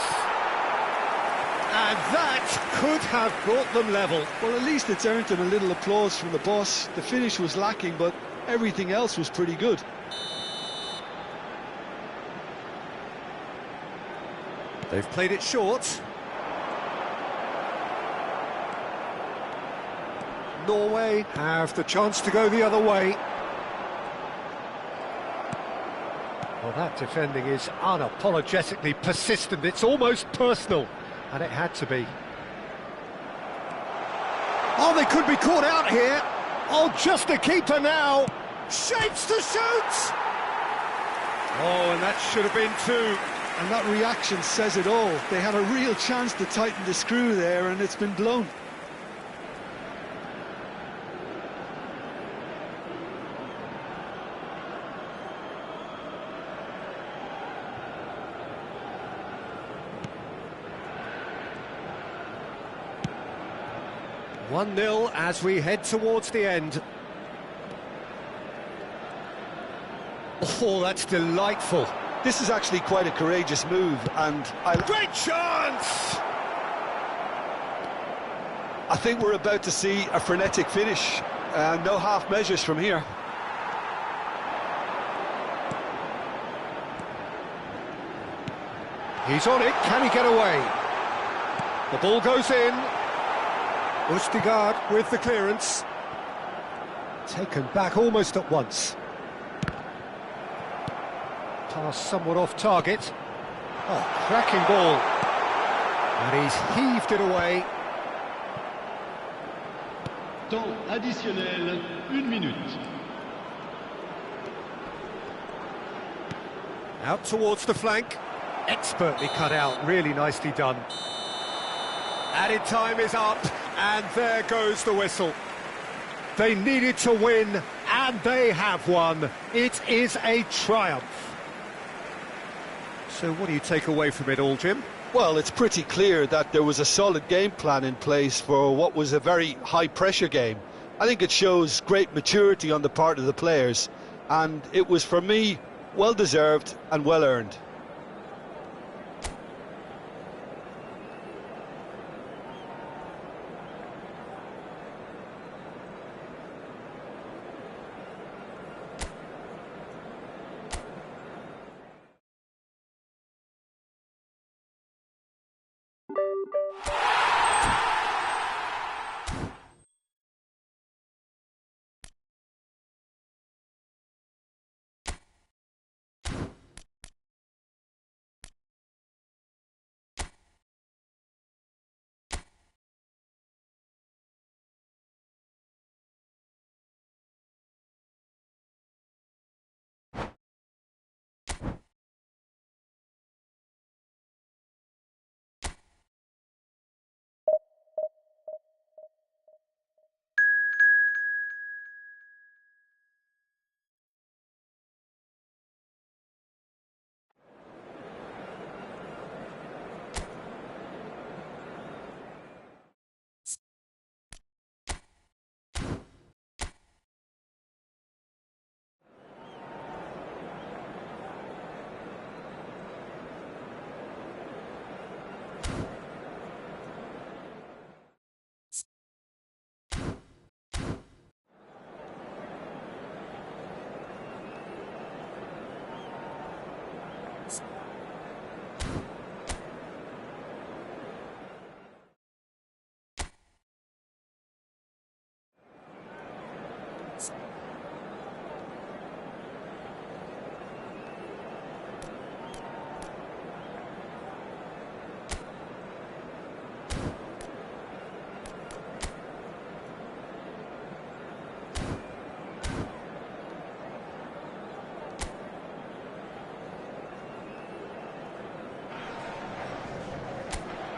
S1: And that could have brought them level.
S2: Well, at least it's earned them a little applause from the boss. The finish was lacking, but everything else was pretty good.
S1: They've played it short. Norway have the chance to go the other way. Well, that defending is unapologetically persistent. It's almost personal, and it had to be. Oh, they could be caught out here. Oh, just the keeper now. Shapes to shoot! Oh, and that should have been two.
S2: And that reaction says it all. They had a real chance to tighten the screw there, and it's been blown.
S1: One 0 as we head towards the end. Oh, that's delightful.
S2: This is actually quite a courageous move, and
S1: Great chance!
S2: I think we're about to see a frenetic finish. No half measures from here.
S1: He's on it, can he get away? The ball goes in. Ustigard with the clearance. Taken back almost at once. Pass somewhat off target. Oh, cracking ball. And he's heaved it away.
S3: Temps additionnel, 1 minute.
S1: Out towards the flank. Expertly cut out, really nicely done. Added time is up, and there goes the whistle. They needed to win, and they have won. It is a triumph. So what do you take away from it all, Jim?
S2: Well, it's pretty clear that there was a solid game plan in place for what was a very high-pressure game. I think it shows great maturity on the part of the players, and it was, for me, well-deserved and well-earned.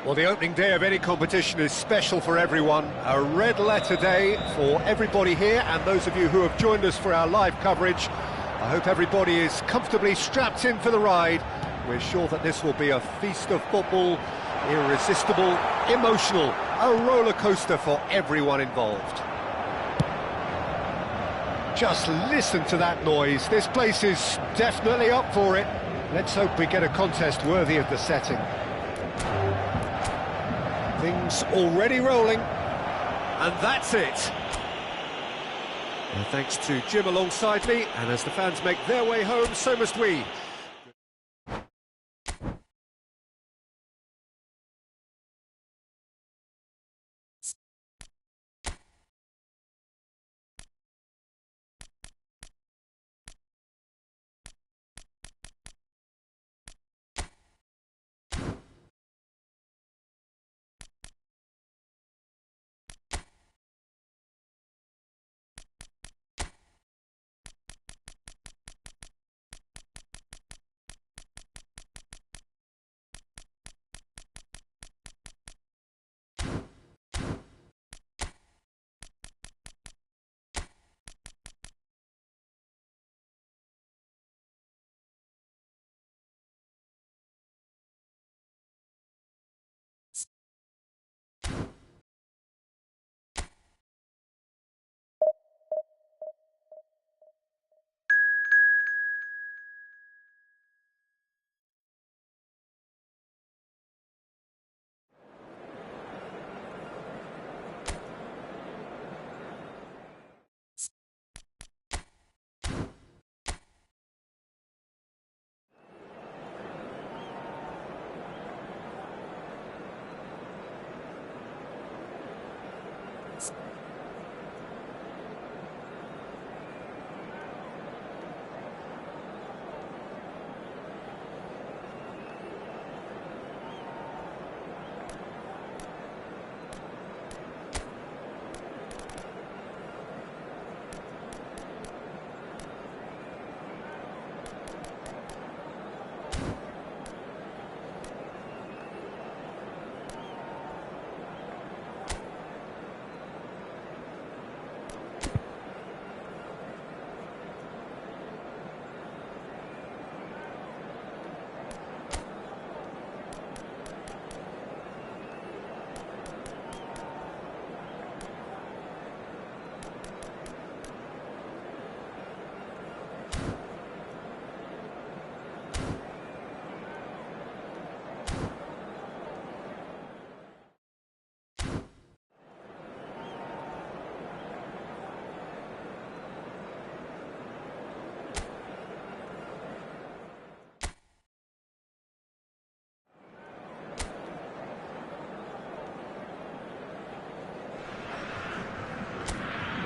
S1: Well, the opening day of any competition is special for everyone. A red letter day for everybody here, and those of you who have joined us for our live coverage. I hope everybody is comfortably strapped in for the ride. We're sure that this will be a feast of football, irresistible, emotional, a roller coaster for everyone involved. Just listen to that noise. This place is definitely up for it. Let's hope we get a contest worthy of the setting. Things already rolling, and that's it. And thanks to Jim alongside me, and as the fans make their way home, so must we.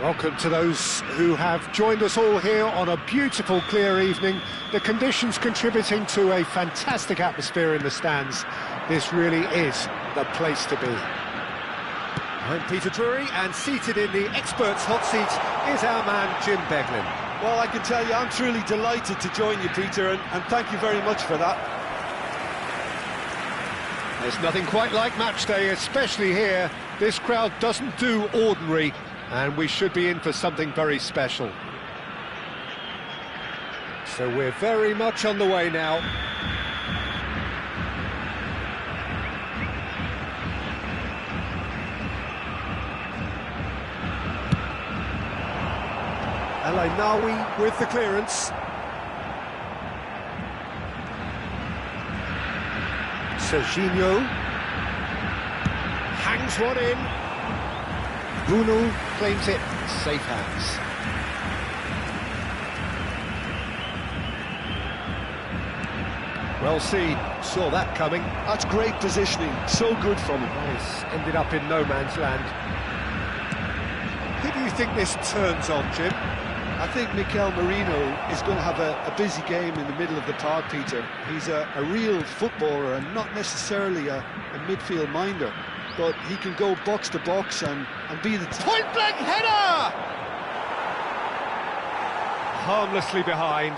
S1: Welcome to those who have joined us all here on a beautiful, clear evening. The conditions contributing to a fantastic atmosphere in the stands. This really is the place to be. I'm Peter Drury, and seated in the experts' hot seat is our man Jim Beglin.
S2: Well, I can tell you, I'm truly delighted to join you, Peter, and thank you very much for that.
S1: There's nothing quite like match day, especially here. This crowd doesn't do ordinary, and we should be in for something very special. So we're very much on the way now. El-Ainaoui with the clearance. Serginho hangs one in. Bruno claims it, safe hands. Well seen, saw that coming.
S2: That's great positioning, so good from him.
S1: He's ended up in no man's land. Who do you think this turns on, Jim?
S2: I think Mikel Merino is going to have a busy game in the middle of the park, Peter. He's a real footballer and not necessarily a midfield minder, but he can go box to box and be the...
S1: Point-blank header! Harmlessly behind.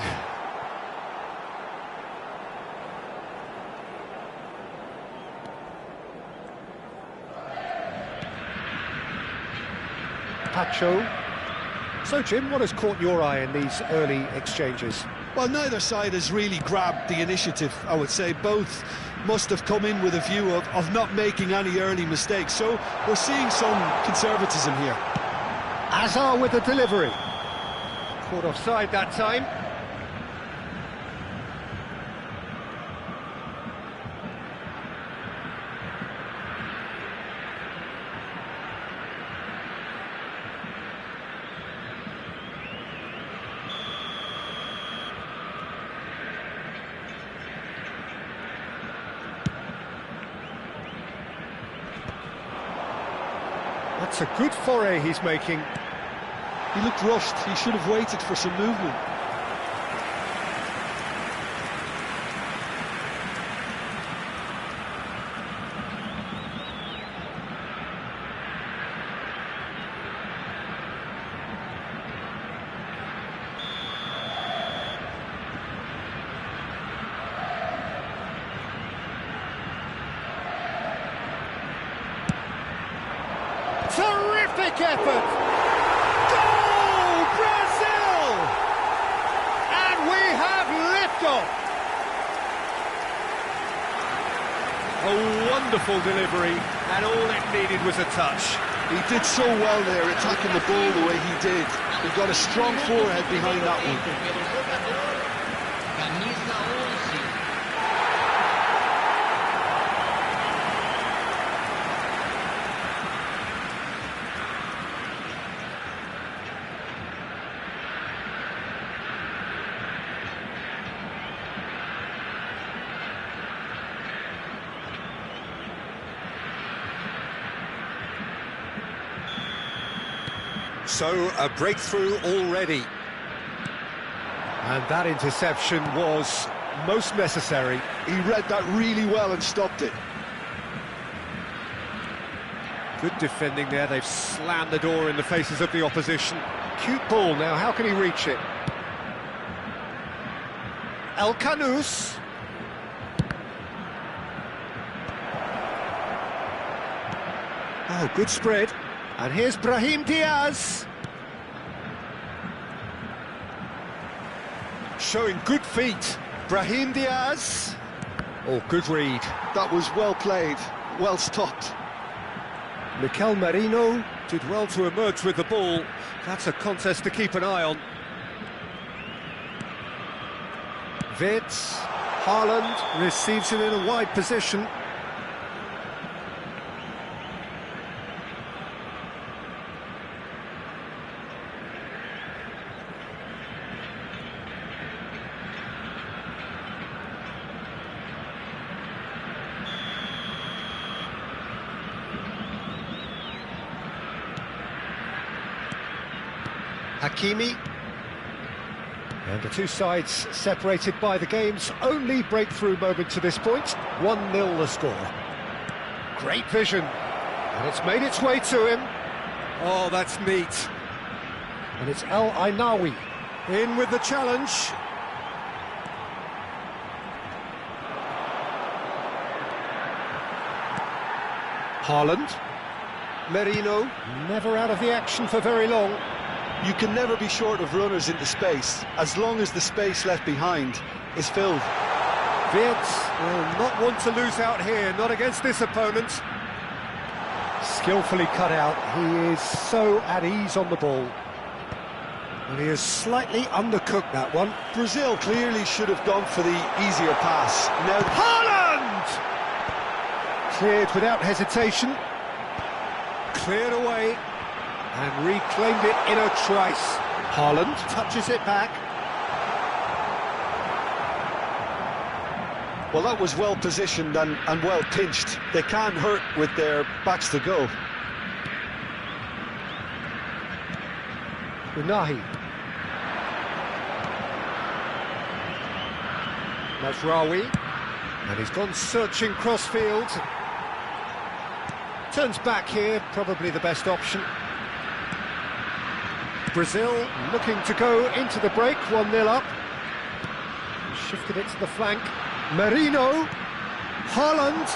S1: Pacho. So, Jim, what has caught your eye in these early exchanges?
S2: Well, neither side has really grabbed the initiative, I would say. Both must have come in with a view of not making any early mistakes. So we're seeing some conservatism here.
S1: Azar with the delivery. Caught offside that time. That's a good foray he's making.
S2: He looked rushed. He should have waited for some movement.
S1: Terrific effort! Goal, Brazil! And we have liftoff! A wonderful delivery, and all it needed was a touch.
S2: He did so well there, attacking the ball the way he did. He got a strong forehead behind that one.
S4: So, a breakthrough already.
S1: And that interception was most necessary.
S2: He read that really well and stopped it.
S1: Good defending there, they've slammed the door in the faces of the opposition. Cute ball now, how can he reach it? El Canus. Oh, good spread. And here's Brahim Diaz. Showing good feet. Brahim Diaz. Oh, good read.
S2: That was well played, well stopped.
S1: Mikel Merino did well to emerge with the ball. That's a contest to keep an eye on. Wirtz, Haaland receives it in a wide position. Hakimi. And the two sides separated by the game's only breakthrough moment to this point. 1-0 the score. Great vision. And it's made its way to him. Oh, that's neat. And it's El Ainawi in with the challenge. Haaland. Merino, never out of the action for very long.
S2: You can never be short of runners into space, as long as the space left behind is filled.
S1: Wirtz will not want to lose out here, not against this opponent. Skillfully cut out, he is so at ease on the ball. And he has slightly undercooked that one.
S2: Brazil clearly should have gone for the easier pass. Now
S1: Haaland! Cleared without hesitation. Cleared away. And reclaimed it in a trice. Haaland touches it back.
S2: Well, that was well positioned and well pinched. They can't hurt with their backs to go.
S1: Unahi. Mazraoui. And he's gone searching crossfield. Turns back here, probably the best option. Brazil looking to go into the break, 1-0 up. Shifted it to the flank. Merino. Haaland.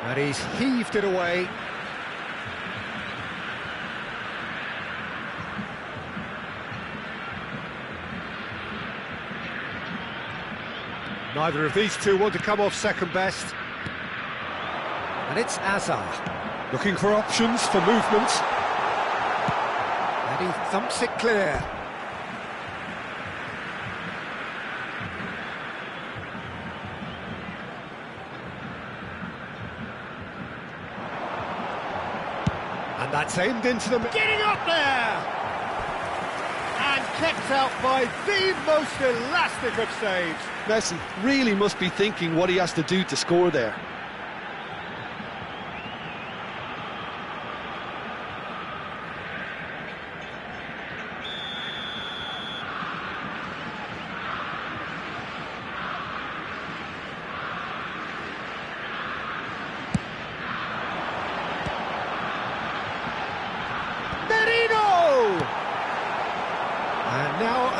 S1: And he's heaved it away. Neither of these two want to come off second best. And it's Azar. Looking for options for movement. And he thumps it clear. And that's aimed into them. Getting up there! And kept out by the most elastic of saves.
S2: Messi really must be thinking what he has to do to score there.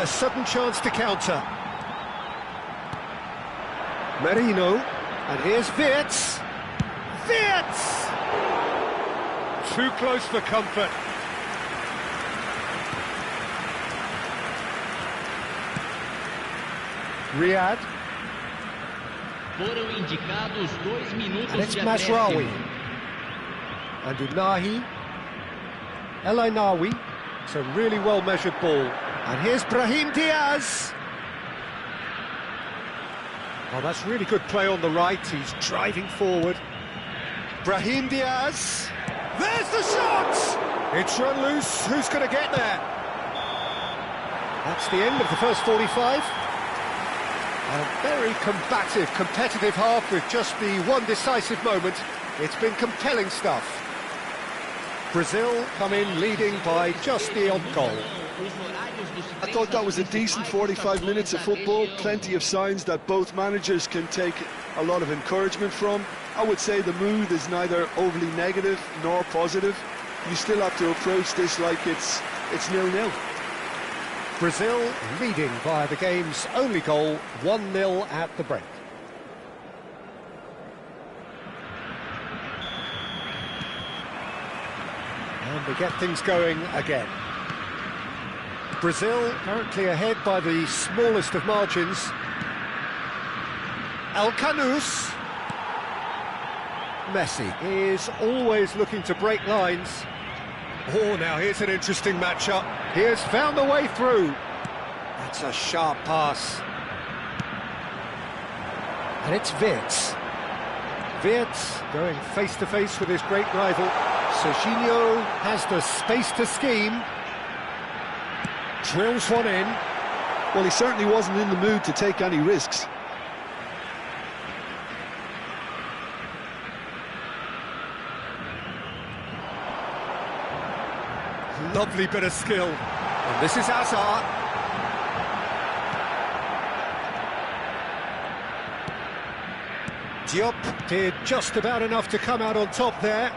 S1: A sudden chance to counter. Merino, and here's Wirtz. Wirtz! Too close for comfort. Riyad.
S5: Foram indicados 2 minutos
S1: and it's
S5: de
S1: Mazraoui.
S5: acréscimo.
S1: And Unahi. El Ainawi. It's a really well-measured ball. And here's Brahim Diaz. Oh, that's really good play on the right. He's driving forward. Brahim Diaz. There's the shot! It's run loose. Who's going to get there? That's the end of the first 45. A very combative, competitive half with just the one decisive moment. It's been compelling stuff. Brazil come in leading by just the odd goal.
S2: I thought that was a decent 45 minutes of football, plenty of signs that both managers can take a lot of encouragement from. I would say the mood is neither overly negative nor positive. You still have to approach this like it's 0-0.
S1: Brazil leading via the game's only goal, 1-0 at the break. And they get things going again. Brazil currently ahead by the smallest of margins. Alcanus. Messi is always looking to break lines. Oh, now here's an interesting matchup. He has found a way through. That's a sharp pass. And it's Wirtz. Wirtz going face-to-face with his great rival. Serginho has the space to scheme. Drills one in.
S2: Well, he certainly wasn't in the mood to take any risks.
S1: Lovely bit of skill. And this is Hazard. Diop did just about enough to come out on top there.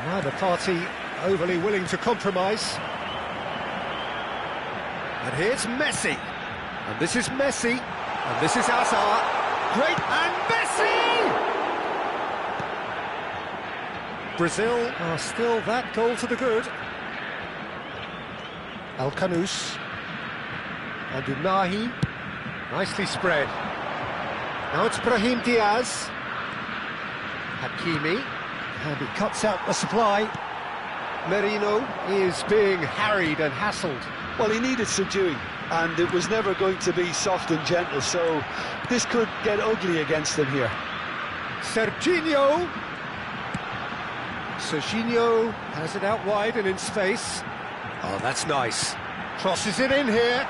S1: Neither party overly willing to compromise. And here's Messi. And this is Messi. And this is Hazard. Great, and Messi! Brazil are still that goal to the good. Alcanus. And Unahi. Nicely spread. Now it's Brahim Diaz. Hakimi. And he cuts out the supply. Merino is being harried and hassled.
S2: Well, he needed subduing, and it was never going to be soft and gentle, so this could get ugly against them here.
S1: Serginho. Serginho has it out wide and in space. Oh, that's nice. Crosses it in here.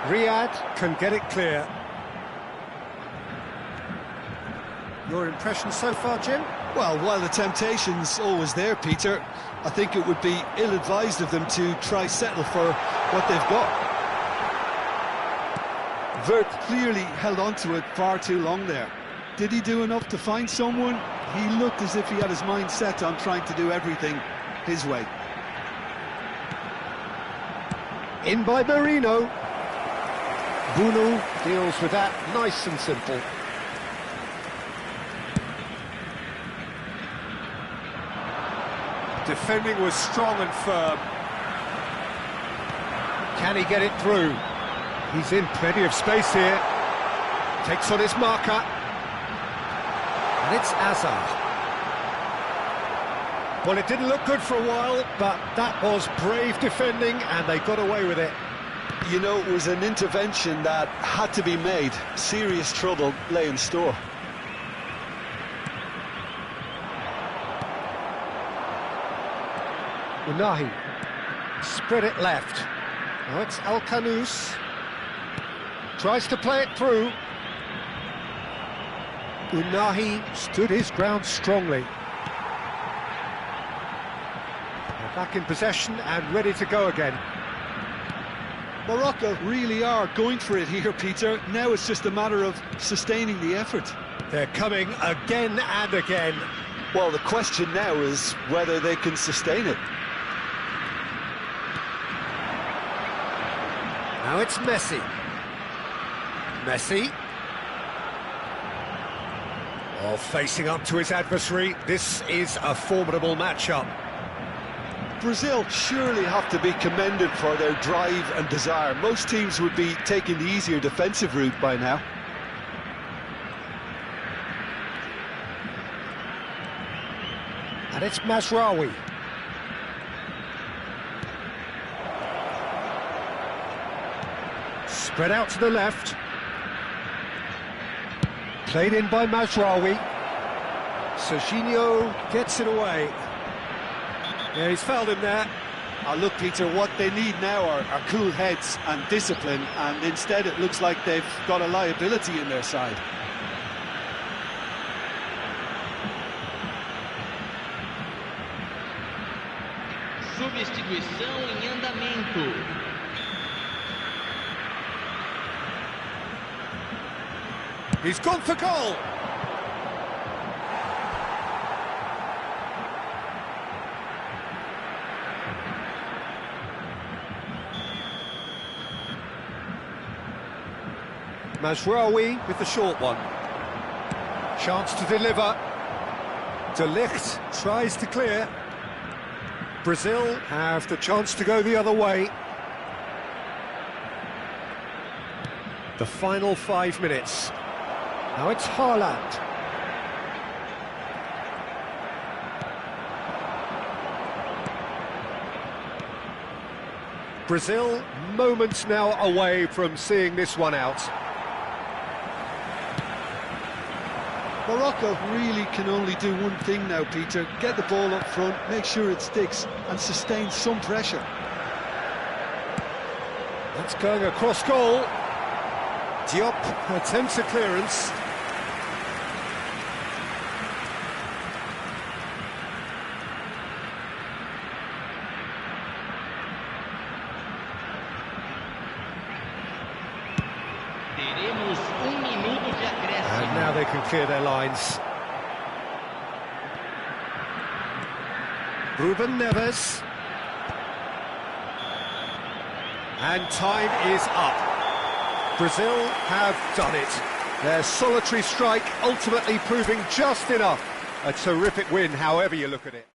S1: Riyad can get it clear. Your impression so far, Jim?
S2: Well, while the temptation's always there, Peter, I think it would be ill-advised of them to try settle for what they've got. Wirtz clearly held on to it far too long there. Did he do enough to find someone? He looked as if he had his mind set on trying to do everything his way.
S1: In by Merino. Bruno deals with that nice and simple. Defending was strong and firm. Can he get it through? He's in plenty of space here. Takes on his marker. And it's Hazard. Well, it didn't look good for a while, but that was brave defending, and they got away with it.
S2: You know, it was an intervention that had to be made. Serious trouble lay in store.
S1: Unahi spread it left. Now it's Alcanus. Tries to play it through. Unahi stood his ground strongly. They're back in possession and ready to go again.
S2: Morocco really are going for it here, Peter. Now it's just a matter of sustaining the effort.
S1: They're coming again and again.
S2: Well, the question now is whether they can sustain it.
S1: Now it's Messi. Messi. Oh, facing up to his adversary. This is a formidable matchup.
S2: Brazil surely have to be commended for their drive and desire. Most teams would be taking the easier defensive route by now.
S1: And it's Mazraoui. Spread out to the left. Played in by Mazraoui. Serginho gets it away. Yeah, he's fouled him there.
S2: Look, Peter, what they need now are cool heads and discipline, and instead it looks like they've got a liability in their side.
S5: Substituição em andamento.
S4: He's gone for goal.
S1: Mazraoui with the short one. Chance to deliver. De Ligt tries to clear. Brazil have the chance to go the other way. The final 5 minutes. Now it's Haaland. Brazil moments now away from seeing this one out.
S2: Morocco really can only do one thing now, Peter. Get the ball up front, make sure it sticks, and sustain some pressure.
S1: That's going across goal. Diop attempts a clearance.
S5: Teremos minuto de acréscimo.
S1: And now they can clear their lines. Ruben Neves. And time is up. Brazil have done it. Their solitary strike ultimately proving just enough. A terrific win, however you look at it.